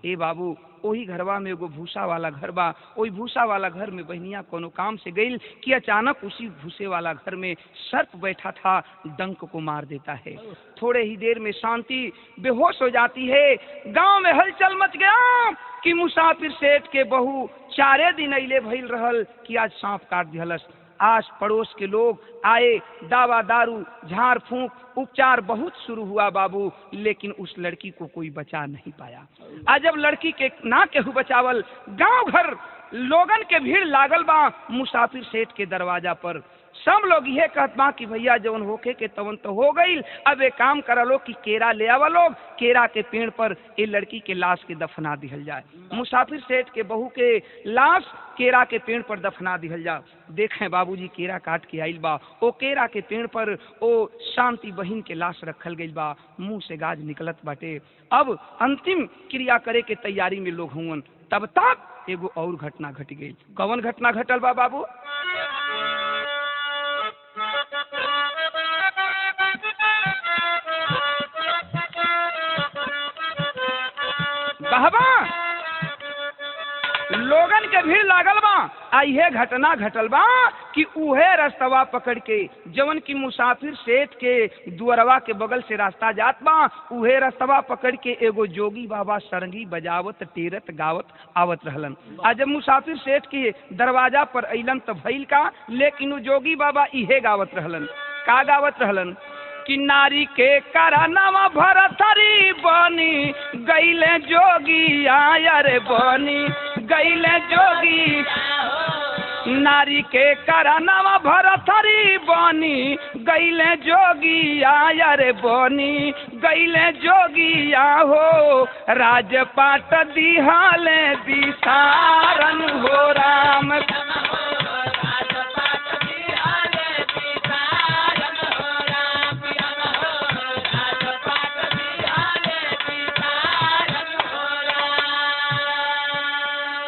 ए बाबू, वही घरवा में एगो भूसा वाला घर बा, वही भूसा वाला घर में बहनियां कोनो काम से गई कि अचानक उसी भूसे वाला घर में सर्प बैठा था, डंक को मार देता है। थोड़े ही देर में शांति बेहोश हो जाती है। गांव में हलचल मच गया कि मुसाफिर सेठ के बहू 4 दिन अइले भइल रहल कि आज सांप काट दिहलस। आस पड़ोस के लोग आए, दावा दारू झाड़ फूंक उपचार बहुत शुरू हुआ बाबू, लेकिन उस लड़की को कोई बचा नहीं पाया। आज जब लड़की के ना केहू बचावल, गांव घर लोगन के भीड़ लागल बा मुसाफिर सेठ के दरवाजा पर। सब लोग ये कहत बा कि भैया जवन होके के तवन तो हो गई, अब एक काम करा लो कि केरा ले आवा लोग, केरा के पेड़ पर ये लड़की के लाश के दफना दिहल जाए। मुसाफिर सेठ के बहू के लाश केरा के पेड़ पर दफना दिहल जाए। देखें बाबूजी केरा काट के आइल बा, ओ केरा के पेड़ पर ओ शांति बहिन के लाश रखल गइल बा, मुंह से गाज निकलत बाटे। अब अंतिम क्रिया करे के तैयारी में लोग हुवन, तब तक एगो और घटना घट गई। कौन घटना घटल बा बाबू? कहबा लोगन के भीड़ लागल बा। आइए घटना घटल बा कि उहे रास्तवा पकड़ के जवन की मुसाफिर सेठ के दुअरवा के बगल से रास्ता जात बा, उहे रास्तवा पकड़ के एगो जोगी बाबा सरंगी बजावत टेरत गावत आवत रहलन। आज जब मुसाफिर सेठ के दरवाजा पर अइलन त भइल का, लेकिन उ जोगी बाबा इहे गावत रहलन। का गावत रहलन कि नारी के करनवा भरथरी बनी गईले जोगी आयर बनी गईले जोगी। नारी के करनवा भरथरी बनी गईले जोगी आयर बनी गईले जोगी आहो। राजपाट दिहाले दिसारन हो राम।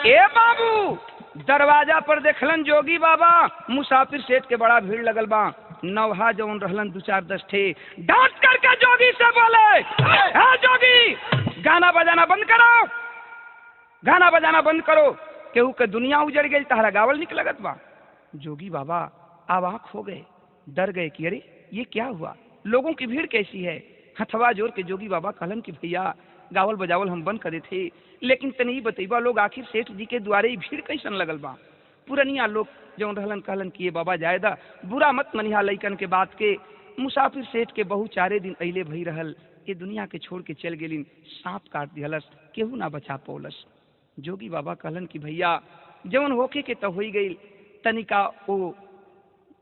ए बाबू, दरवाजा पर देखलन जोगी बाबा, मुसाफिर सेठ के बड़ा भीड़ लगल बा। नवहा जवन रहलन 2-4-10 थे, डांट करके जोगी से बोले, हाँ जोगी गाना बजाना बंद करो, गाना बजाना बंद करो, केहू के दुनिया उजड़ गई, तहरा गावल निक लगत बा। जोगी बाबा अवाक हो गए, डर गए कि अरे ये क्या हुआ, लोगों की भीड़ कैसी है। हथवा जोर के जोगी बाबा कहलन कि भैया गावल बजावल हम बंद करे थे, लेकिन तनी बतईबा लोग आखिर सेठ जी के द्वारे भीड़ कैसन लगल बा। पुरनिया लोग जौन रहलन कहलन कि ये बाबा जायदा बुरा मत मनिहा लइकन के बात के। मुसाफिर सेठ के बहू 4 दिन अइले भई रहल, ये दुनिया के छोड़ के चल गेलिन, सांप काट दिहलस, केहू ना बचा पौलस। जोगी बाबा कहलन कि भैया जौन होके के तो होई गई, तनिका ओ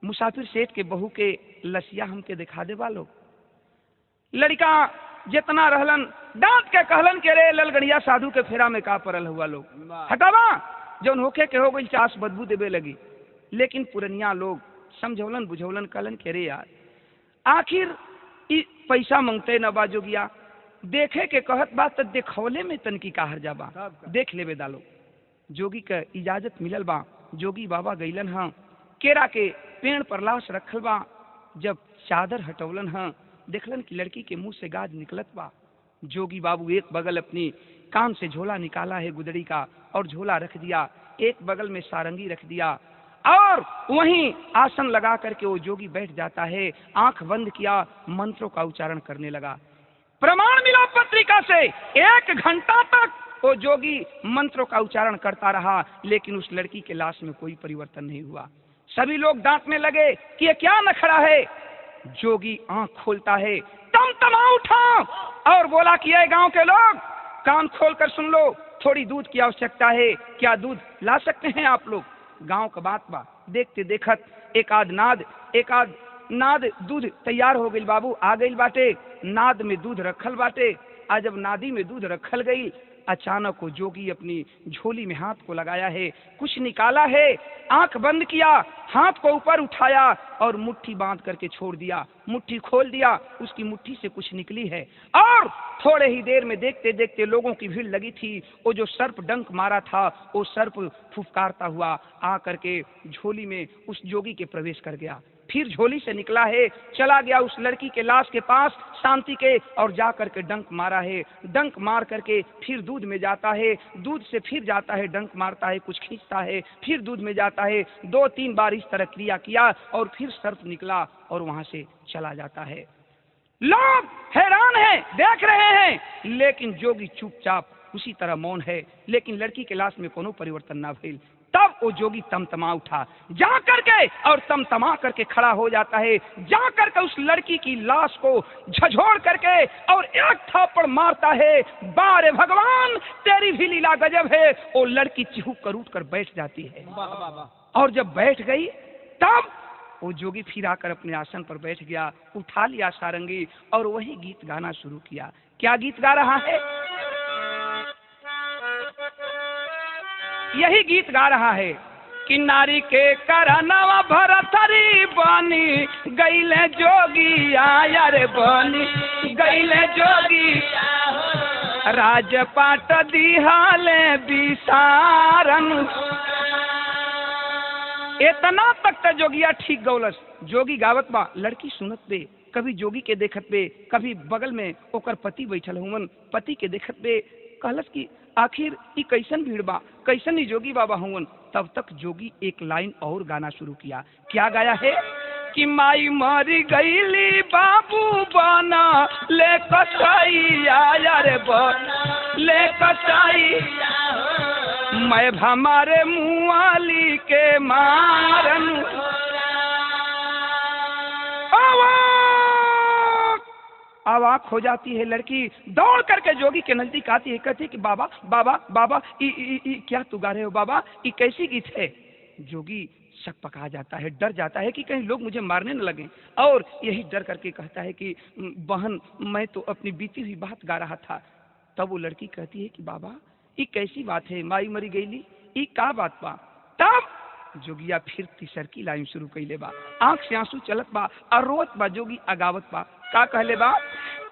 मुसाफिर सेठ के बहू के लसिया हमके दिखा दे बा लोग। लड़का जितना रहलन डांट के कहलन के रे ललगड़िया साधु के फेरा में का परल हुआ लोग, हटावा जौन होके के हो गई चास बदबू देवे लगी। लेकिन पुरनिया लोग समझौलन बुझौलन कहलन के रे यार आखिर ई पैसा मांगते न बा जोगिया, देखे के कहत बा त देखौले में तनकी काहर जाबा, देख लेवे दालो। जोगी के इजाजत मिलल बा, जोगी बाबा गईलन हाँ, केरा के पेड़ पर लाश रखल बा। जब चादर हटौलन हाँ, देखलन कि लड़की के मुंह से गाज निकलत बा। जोगी बाबू एक बगल अपनी कान से झोला निकाला है गुदड़ी का और झोला रख दिया, एक बगल में सारंगी रख दिया और वहीं आसन लगा करके वो जोगी बैठ जाता है। आंख बंद किया, मंत्रों का उच्चारण करने लगा। प्रमाण मिला पत्रिका से, 1 घंटा तक वो जोगी मंत्रों का उच्चारण करता रहा, लेकिन उस लड़की के लाश में कोई परिवर्तन नहीं हुआ। सभी लोग डांटने लगे कि ये क्या नखरा है। जोगी आंख खोलता है, तमा उठा और बोला कि ये गांव के लोग कान खोल कर सुन लो, थोड़ी दूध की आवश्यकता है, क्या दूध ला सकते हैं आप लोग। गांव का बात बा, देखते देखत एक आध नाद दूध तैयार हो गई बाबू, आ गई बाटे, नाद में दूध रखल बाटे। आज जब नादी में दूध रखल गई, अचानक वो जोगी अपनी झोली में हाथ को लगाया है, कुछ निकाला है, आंख बंद किया, हाथ को ऊपर उठाया और मुट्ठी बांध करके छोड़ दिया। मुट्ठी खोल दिया, उसकी मुट्ठी से कुछ निकली है और थोड़े ही देर में देखते देखते लोगों की भीड़ लगी थी। वो जो सर्प डंक मारा था वो सर्प फुफकारता हुआ आ करके झोली में उस जोगी के प्रवेश कर गया। फिर झोली से निकला है, चला गया उस लड़की के लाश के पास शांति के और जा करके डंक मारा है। डंक मार करके फिर दूध में जाता है, दूध से फिर जाता है, डंक मारता है, कुछ खींचता है, फिर दूध में जाता है। 2-3 बार इस तरह क्रिया किया और फिर सर्प निकला और वहां से चला जाता है। लोग हैरान हैं, देख रहे हैं, लेकिन जोगी चुपचाप उसी तरह मौन है। लेकिन लड़की के लाश में कोनो परिवर्तन ना भइल। तब वो जोगी तमतमा उठा, जा करके और तमतमा करके खड़ा हो जाता है, जा करके उस लड़की की लाश को झझोड़ करके और एक थप्पड़ मारता है। बारे भगवान, तेरी भी लीला गजब है। वो लड़की चिहुक कर उठ कर बैठ जाती है और जब बैठ गई तब वो जोगी फिर आकर अपने आसन पर बैठ गया, उठा लिया सारंगी और वही गीत गाना शुरू किया। क्या गीत गा रहा है? यही गीत गा रहा है कि नारी के करनवा भरथरी बनी गईले जोगी आया रे, बनी गईले जोगी राजपाट दिहाले बिसारन। इतना तक त जोगिया ठीक गौलस। जोगी गावत बा, लड़की सुनत बे, कभी जोगी के देखत बे, कभी बगल में ओकर पति बैठल हुवन, पति के देखत बे। कहलस कि आखिर ई कैसन भीड़ बा, कैसन ही जोगी बाबा हुवन। तब तक जोगी एक लाइन और गाना शुरू किया। क्या गाया है कि माई मरी गईली बाबू बना ले कसाई आया रे, बना ले कसाई मैं हमारे मुआली के मारन। अवाक हो जाती है लड़की, दौड़ करके जोगी के नजदीक आती है, कहती है कि बाबा बाबा बाबा क्या तू गा रहे हो बाबा, ये कैसी गीत है? जोगी शक पका जाता है, डर जाता है कि कहीं लोग मुझे मारने न लगे और यही डर करके कहता है कि बहन मैं तो अपनी बीती हुई बात गा रहा था। तब वो लड़की कहती है कि बाबा ये कैसी बात है, माई मरी गईली, ये का बात बा? तब जोगिया फिर तीसर की लाइन शुरू कैले बा, आंख से आंसू चलत बा और रोत बा जोगी अगावत बा। का कहले बा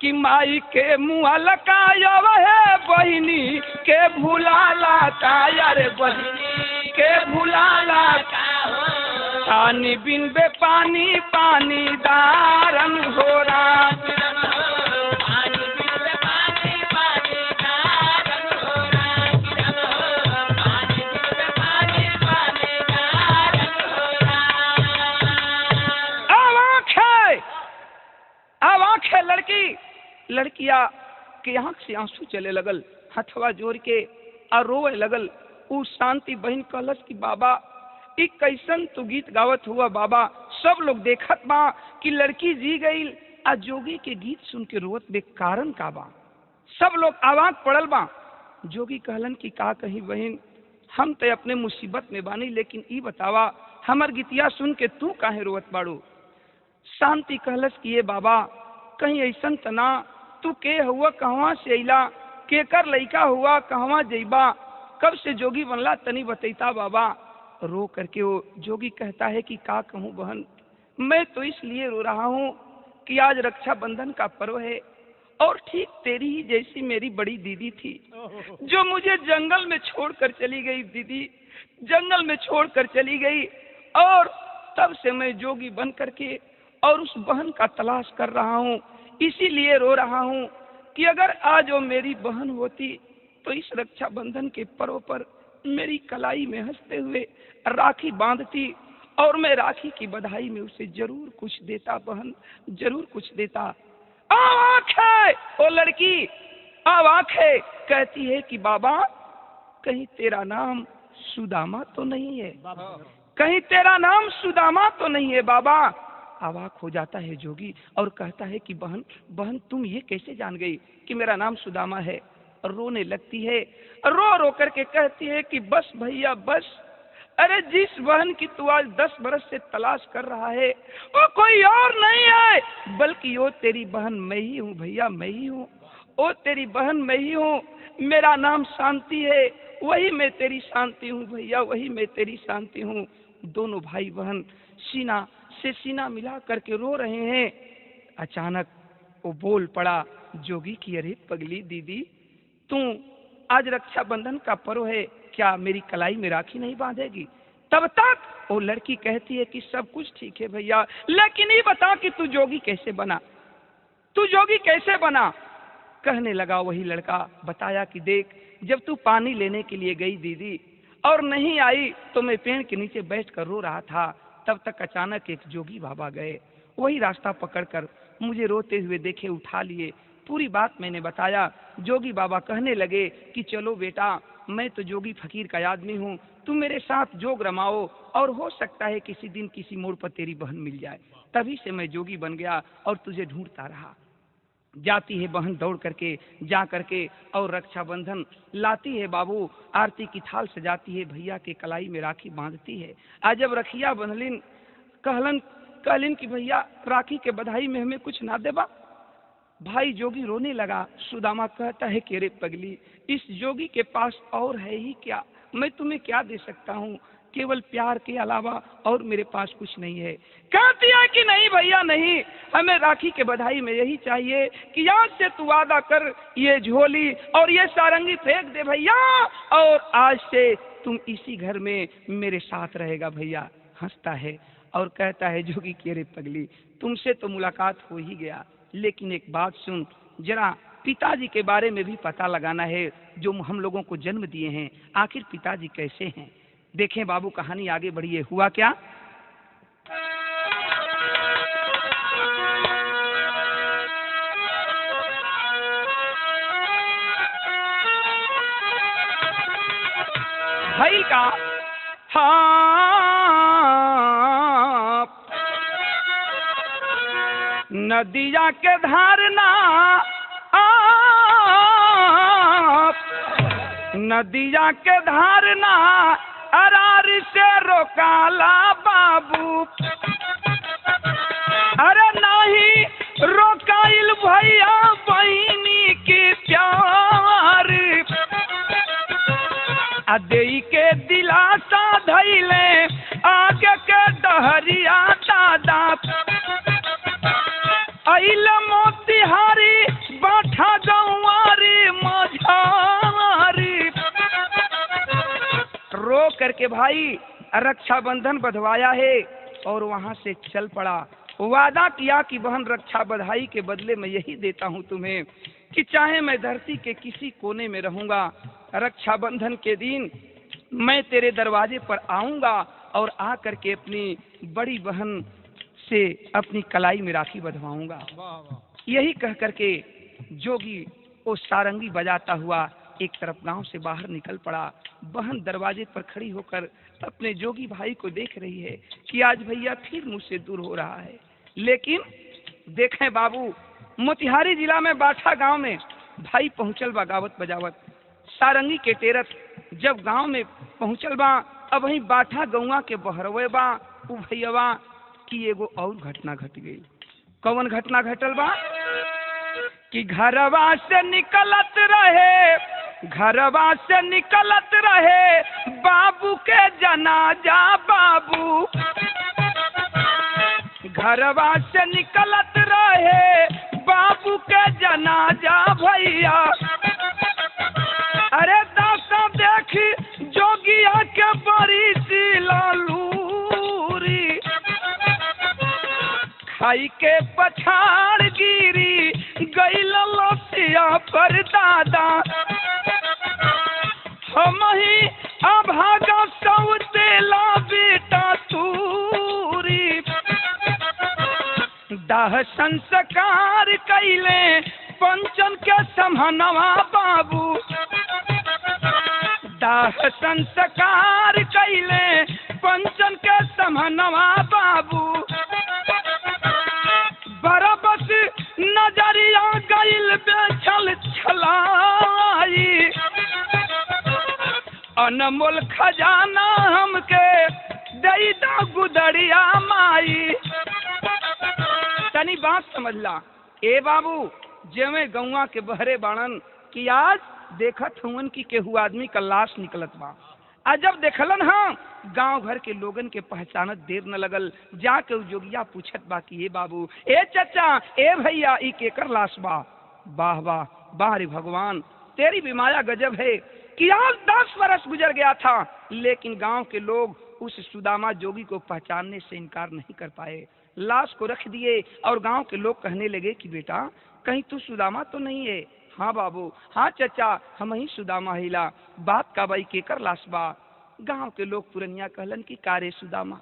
कि माई के मुँह लकायव है बहिनी के भुलाला काया रे, बहिनी के भुलाला पानी बिन बे पानी पानी दारन हो राम। अब आंखें लड़किया के आंख से आंसू चले लगल, हथवा जोड़ के और रोए लगल। उ शांति बहन कहलस कि बाबा ई कैसन तू गीत गावत हुआ बाबा, सब लोग देखत बा कि लड़की जी गई आ जोगी के गीत सुन के रोवत बे, कारण का बा? सब लोग आवाज पड़ल बा। जोगी कहलन कि का कही बहन, हम तो अपने मुसीबत में बानी, लेकिन ई बतावा हमर गीतिया सुन के तू काहे रोवत बाड़ू? शांति कहलस कि ये बाबा कहीं ऐसन तना, तू के हुआ, कहवा से अइला, केकर लइका हुआ, कहवा जइबा, कब से जोगी बनला, तनी बतैता बाबा। रो करके वो जोगी कहता है कि का कहूँ बहन, मैं तो इसलिए रो रहा हूँ कि आज रक्षाबंधन का पर्व है और ठीक तेरी ही जैसी मेरी बड़ी दीदी थी जो मुझे जंगल में छोड़कर चली गई। दीदी जंगल में छोड़कर चली गई और तब से मैं जोगी बन करके और उस बहन का तलाश कर रहा हूँ। इसीलिए रो रहा हूँ कि अगर आज वो मेरी बहन होती तो इस रक्षाबंधन के पर्व पर मेरी कलाई में हंसते हुए राखी बांधती और मैं राखी की बधाई में उसे जरूर कुछ देता बहन, जरूर कुछ देता। आँख है वो लड़की, अब आँख है, कहती है कि बाबा कहीं तेरा नाम सुदामा तो नहीं है? कहीं तेरा नाम सुदामा तो नहीं है बाबा? अवाक हो जाता है जोगी और कहता है कि बहन बहन तुम ये कैसे जान गई कि मेरा नाम सुदामा है? रोने लगती है, रो रो करके कहती है कि बस भैया बस, अरे जिस बहन की तू आज 10 बरस से तलाश कर रहा है वो कोई और नहीं है बल्कि वो तेरी बहन मैं ही हूँ भैया, मैं ही हूँ। वो तेरी बहन मैं ही हूँ, मेरा नाम शांति है, वही मैं तेरी शांति हूँ भैया, वही मैं तेरी शांति हूँ। दोनों भाई बहन सीना से सीना मिला करके रो रहे हैं। अचानक वो बोल पड़ा जोगी की, अरे पगली दीदी, तू आज रक्षाबंधन का पर्व है, क्या मेरी कलाई में राखी नहीं बांधेगी? तब तक वो लड़की कहती है कि सब कुछ ठीक है भैया, लेकिन ये बता कि तू जोगी कैसे बना, तू जोगी कैसे बना? कहने लगा वही लड़का, बताया कि देख, जब तू पानी लेने के लिए गई दीदी और नहीं आई तो मैं पेड़ के नीचे बैठकर रो रहा था, तब तक अचानक एक जोगी बाबा गए, वही रास्ता पकड़कर मुझे रोते हुए देखे, उठा लिए, पूरी बात मैंने बताया। जोगी बाबा कहने लगे कि चलो बेटा, मैं तो जोगी फकीर का आदमी हूँ, तुम मेरे साथ जोग रमाओ और हो सकता है किसी दिन किसी मोड़ पर तेरी बहन मिल जाए। तभी से मैं जोगी बन गया और तुझे ढूंढता रहा। जाती है बहन दौड़ करके, जा करके और रक्षाबंधन लाती है बाबू, आरती की थाल सजाती है, भैया के कलाई में राखी बांधती है। आज जब रखिया बंधलिन कहलिन कि भैया राखी के बधाई में हमें कुछ ना देबा। भाई जोगी रोने लगा। सुदामा कहता है कि अरे पगली, इस जोगी के पास और है ही क्या, मैं तुम्हें क्या दे सकता हूँ, केवल प्यार के अलावा और मेरे पास कुछ नहीं है। कहती है कि नहीं भैया नहीं, हमें राखी के बधाई में यही चाहिए कि आज से तू वादा कर, ये झोली और ये सारंगी फेंक दे भैया, और आज से तुम इसी घर में मेरे साथ रहेगा भैया। हंसता है और कहता है जोगी की अरे पगली, तुमसे तो मुलाकात हो ही गया, लेकिन एक बात सुन, जरा पिताजी के बारे में भी पता लगाना है जो हम लोगों को जन्म दिए हैं, आखिर पिताजी कैसे हैं। देखें बाबू, कहानी आगे बढ़ी है। हुआ क्या, भाई का हाँ नदिया के धारना नदिया के धारना अरार से रोकाला बाबू, अरे नहीं रोकाइल भैया बहिनी के प्यार, अदेई के दिलासा धैले आगे के डहरिया दादा, अइल मोतिहारी बाठा गंवारी मझारी। रो करके भाई रक्षाबंधन बंधवाया है और वहां से चल पड़ा। वादा किया कि बहन रक्षा बधाई के बदले मैं यही देता हूं तुम्हें कि चाहे मैं धरती के किसी कोने में रहूंगा, रक्षाबंधन के दिन मैं तेरे दरवाजे पर आऊंगा और आ करके अपनी बड़ी बहन से अपनी कलाई में राखी बंधवाऊंगा। यही कह करके जोगी वो सारंगी बजाता हुआ एक तरफ गांव से बाहर निकल पड़ा। बहन दरवाजे पर खड़ी होकर अपने जोगी भाई को देख रही है कि आज भैया फिर मुझसे दूर हो रहा है। लेकिन देखें बाबू, मोतिहारी जिला में बाठा गांव में भाई पहुंचल बा गावत बजावत, सारंगी के टेरत जब गांव में पहुंचल बा, अब वहीं बाठा गौवा के बहरवे बा उ भैया की एगो और घटना घट गई। कौन घटना घटल बा कि घरवा से निकलत रहे बाबू के जनाजा, बाबू घरवा से निकलत रहे बाबू के जनाजा भैया, अरे दासा देखी जोगिया के बड़ी सी लालूरी, खाई के पछाड़ गिरी गई लसिया पर दादा, हम ही अभागा सौतेला बेटा तूरी, दाह संस्कार कैले पंचन के समहनवा बाबू, दाह संस्कार कैले पंचन के समहनवा बाबू, बरबस नजरिया गइल बेचल छलाई, अनमोल खजाना हमके दई दा गुदरिया माई। तनी बात समझ ला ए बाबू, जेमे गौवा के बहरे बाणन कि आज देखत हुन की केहू आदमी का लाश निकलत बा। आ जब देखलन हाँ गांव घर के लोगन के पहचानत देर न लगल। जाके उ जोगिया पूछत बा कि ए बाबू, ए चचा, ए भैया, ई केकर लाश बा? वाह वाह वाह रे भगवान, तेरी भी माया गजब है कि आज 10 वर्ष गुजर गया था, लेकिन गांव के लोग उस सुदामा जोगी को पहचानने से इनकार नहीं कर पाए। लाश को रख दिए और गांव के लोग कहने लगे कि बेटा, कहीं तू सुदामा तो नहीं है? हाँ बाबू, हाँ चचा, हम ही सुदामा हिला। बात का भाई केकर लाश बा? गांव के लोग पुरनिया कहलन कि कारे सुदामा,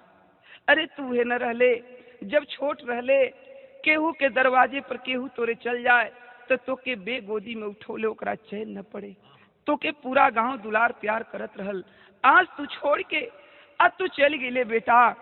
अरे तू है न रहले, जब छोट रहले केहू के दरवाजे पर केहू तोरे चल जाए तो तोके बेगोदी में उठोले ओकरा चैन न पड़े, तोके पूरा गांव दुलार प्यार करत रहल। आज तू छोड़ के अब तू चल गईले बेटा,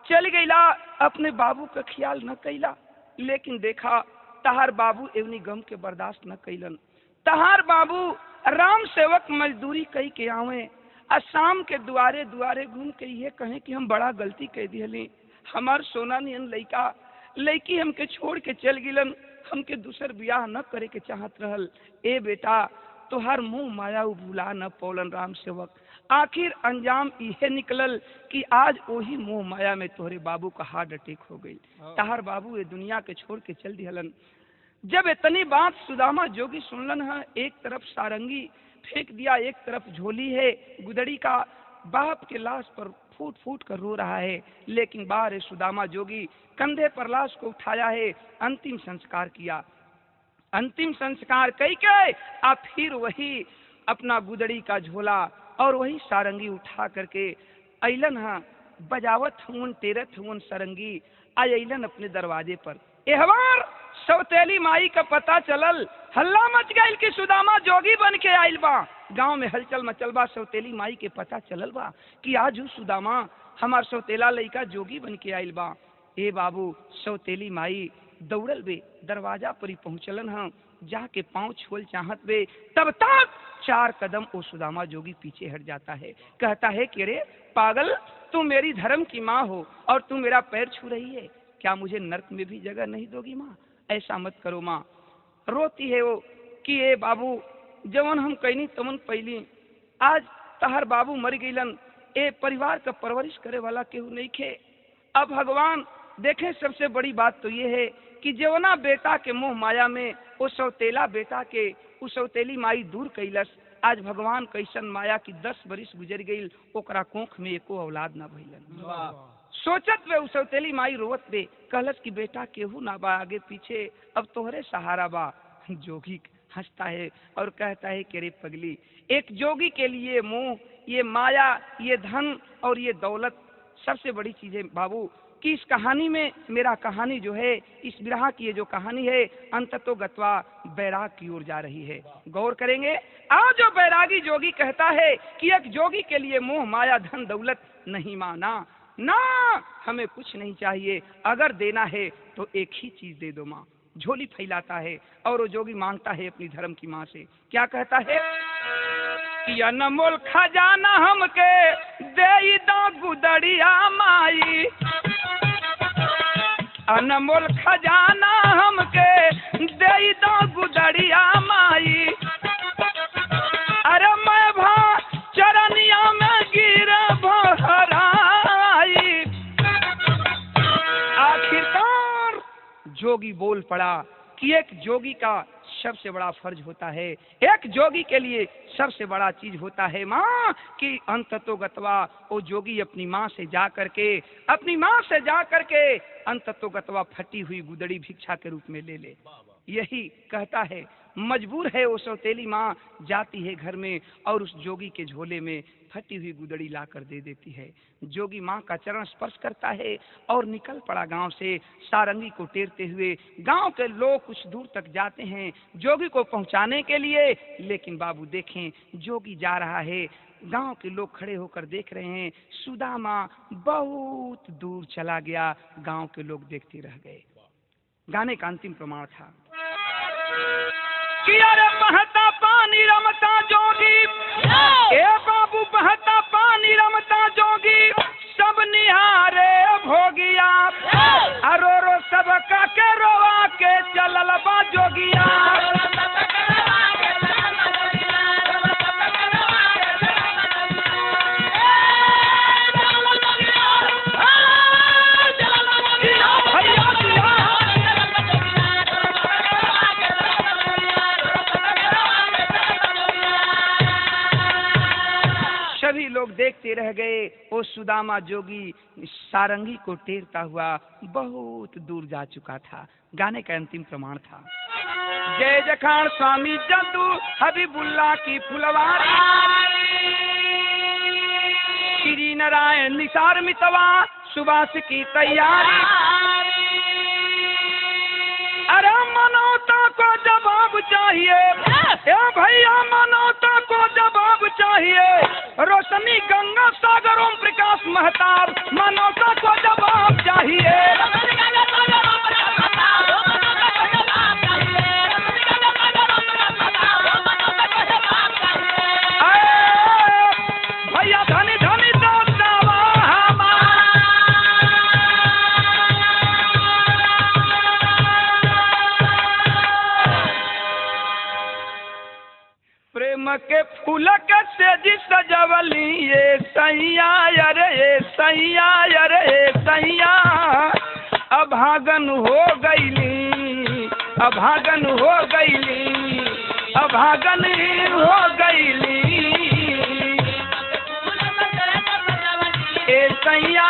चल गईला, अपने बाबू का ख्याल न कैला। लेकिन देखा तहार बाबू एवनी गम के बर्दाश्त न कैलन। तहार बाबू राम सेवक मजदूरी कई के आवे, आ शाम के दुआरे दुआरे घूम के ये कहें कि हम बड़ा गलती कह दिहली, हमार सोना नियन लइका लड़की हमके छोड़ के चल गिलन, हमके दूसर ब्याह न करे के चाहत रहल। ए बेटा, तोहार मुंह माया भुला न पौलन राम सेवक, आखिर अंजाम इहे निकलल कि आज वही मोह माया में तोहरे बाबू का हार्ट अटैक हो गई। तहार बाबू ये दुनिया के छोड़ के चल दिहलन। जब इतनी बात सुदामा जोगी सुनलन है, एक तरफ सारंगी फेंक दिया, एक तरफ झोली है गुदड़ी का, बाप के लाश पर फूट फूट कर रो रहा है। लेकिन बाहर सुदामा जोगी कंधे पर लाश को उठाया है, अंतिम संस्कार किया। अंतिम संस्कार कई के आप फिर वही अपना गुदड़ी का झोला और वही सारंगी उठा करके अइलन है, बजावत हुन टेरत हुन सारंगी अइलन अपने दरवाजे पर। एहवार सौतेली माई का पता चलल, हल्ला मच गइल कि सुदामा जोगी बन के आइल बा। गांव में हलचल मचल बा, सौतेली माई के पता चलल बा कि आज सुदामा हमार सौतेला लइका जोगी बन के आइल बा। ए बाबू, सौतेली माई दौड़ल बे, दरवाजा पर ही पहुंचलन हम, जाके पांव छोल चाहत बे, तब तक 4 कदम वो सुदामा जोगी पीछे हट जाता है। कहता है कि अरे पागल, तू मेरी धर्म की माँ हो और तू मेरा पैर छू रही है, क्या मुझे नर्क में भी जगह नहीं दोगी माँ? ऐसा मत करो माँ। रोती है वो कि ए बाबू, जवन हम कहनी तमन पहली, आज तहार बाबू मर गईलन, ए परिवार का परवरिश करे वाला केहू नहीं खे। अब भगवान देखें, सबसे बड़ी बात तो ये है कि जवना बेटा के मोह माया में वो सौतेला बेटा के उस सौतेली माई दूर कैलस, आज भगवान कैसन माया की 10 बरिस गुजर गई, ओकरा कोख में एको औलाद ना भइलन। सोचत वे सौतेली माई रोवत बे, कहलस कि बेटा केहू ना बा आगे पीछे, अब तोहरे सहारा बा। जोगी हंसता है और कहता है कि रे पगली, एक जोगी के लिए मोह, ये माया, ये धन और ये दौलत सबसे बड़ी चीज है बाबू। कि इस कहानी में, मेरा कहानी जो है, इस विरह की ये जो कहानी है, अंततो गत्वा बैराग की ओर जा रही है। गौर करेंगे, आज जो बैरागी जोगी कहता है कि एक जोगी के लिए मोह माया धन दौलत नहीं माना ना, हमें कुछ नहीं चाहिए, अगर देना है तो एक ही चीज दे दो माँ। झोली फैलाता है और वो जोगी मांगता है अपनी धर्म की माँ से। क्या कहता है कि अनमोल खजाना हमके दे दो गुदड़िया माई, अनमोल खजाना हमके दे दो गुदड़िया माई, अरे मैं भा चरनिया में गिर भराई। आखिरकार जोगी बोल पड़ा कि एक जोगी का सबसे बड़ा फर्ज होता है, एक जोगी के लिए सबसे बड़ा चीज होता है माँ, कि अंततो गत्वा वो जोगी अपनी माँ से जा करके, अपनी माँ से जा करके अंततो गत्वा फटी हुई गुदड़ी भिक्षा के रूप में ले ले। यही कहता है, मजबूर है वो सौतेली माँ, जाती है घर में और उस जोगी के झोले में फटी हुई गुदड़ी लाकर दे देती है। जोगी माँ का चरण स्पर्श करता है और निकल पड़ा गांव से, सारंगी को टेरते हुए। गांव के लोग कुछ दूर तक जाते हैं जोगी को पहुंचाने के लिए, लेकिन बाबू देखें, जोगी जा रहा है, गांव के लोग खड़े होकर देख रहे हैं, सुदामा बहुत दूर चला गया, गांव के लोग देखते रह गए। गाने का अंतिम प्रमाण था कि अरे बहता पानी रमता जोगी, ए बाबू बहता पानी रमता जोगी, सब निहारे भोगिया, अरो रो सब का के रोवा के चलल बा जोगिया। ओ सुदामा जोगी सारंगी को टेरता हुआ बहुत दूर जा चुका था। गाने का अंतिम प्रमाण था। जय जखान स्वामी जद्दू हबीबुल्ला की फुलवारी, श्री नारायण निसार मितवा सुबास की तैयारी। अरे मनौता को जवाब चाहिए, ए भैया मनौता को जवाब चाहिए। रोशनी गंगा सागर ओम प्रकाश महताब, मनौता को जवाब चाहिए। भैया धनी धनी दावा प्रेम के फूल के सेजी सजवली ये सैया, अरे ये सैया, अरे ये सैया। अभागन हो गईली, अभागन हो गईली, अभागन हो गईली ए सैया।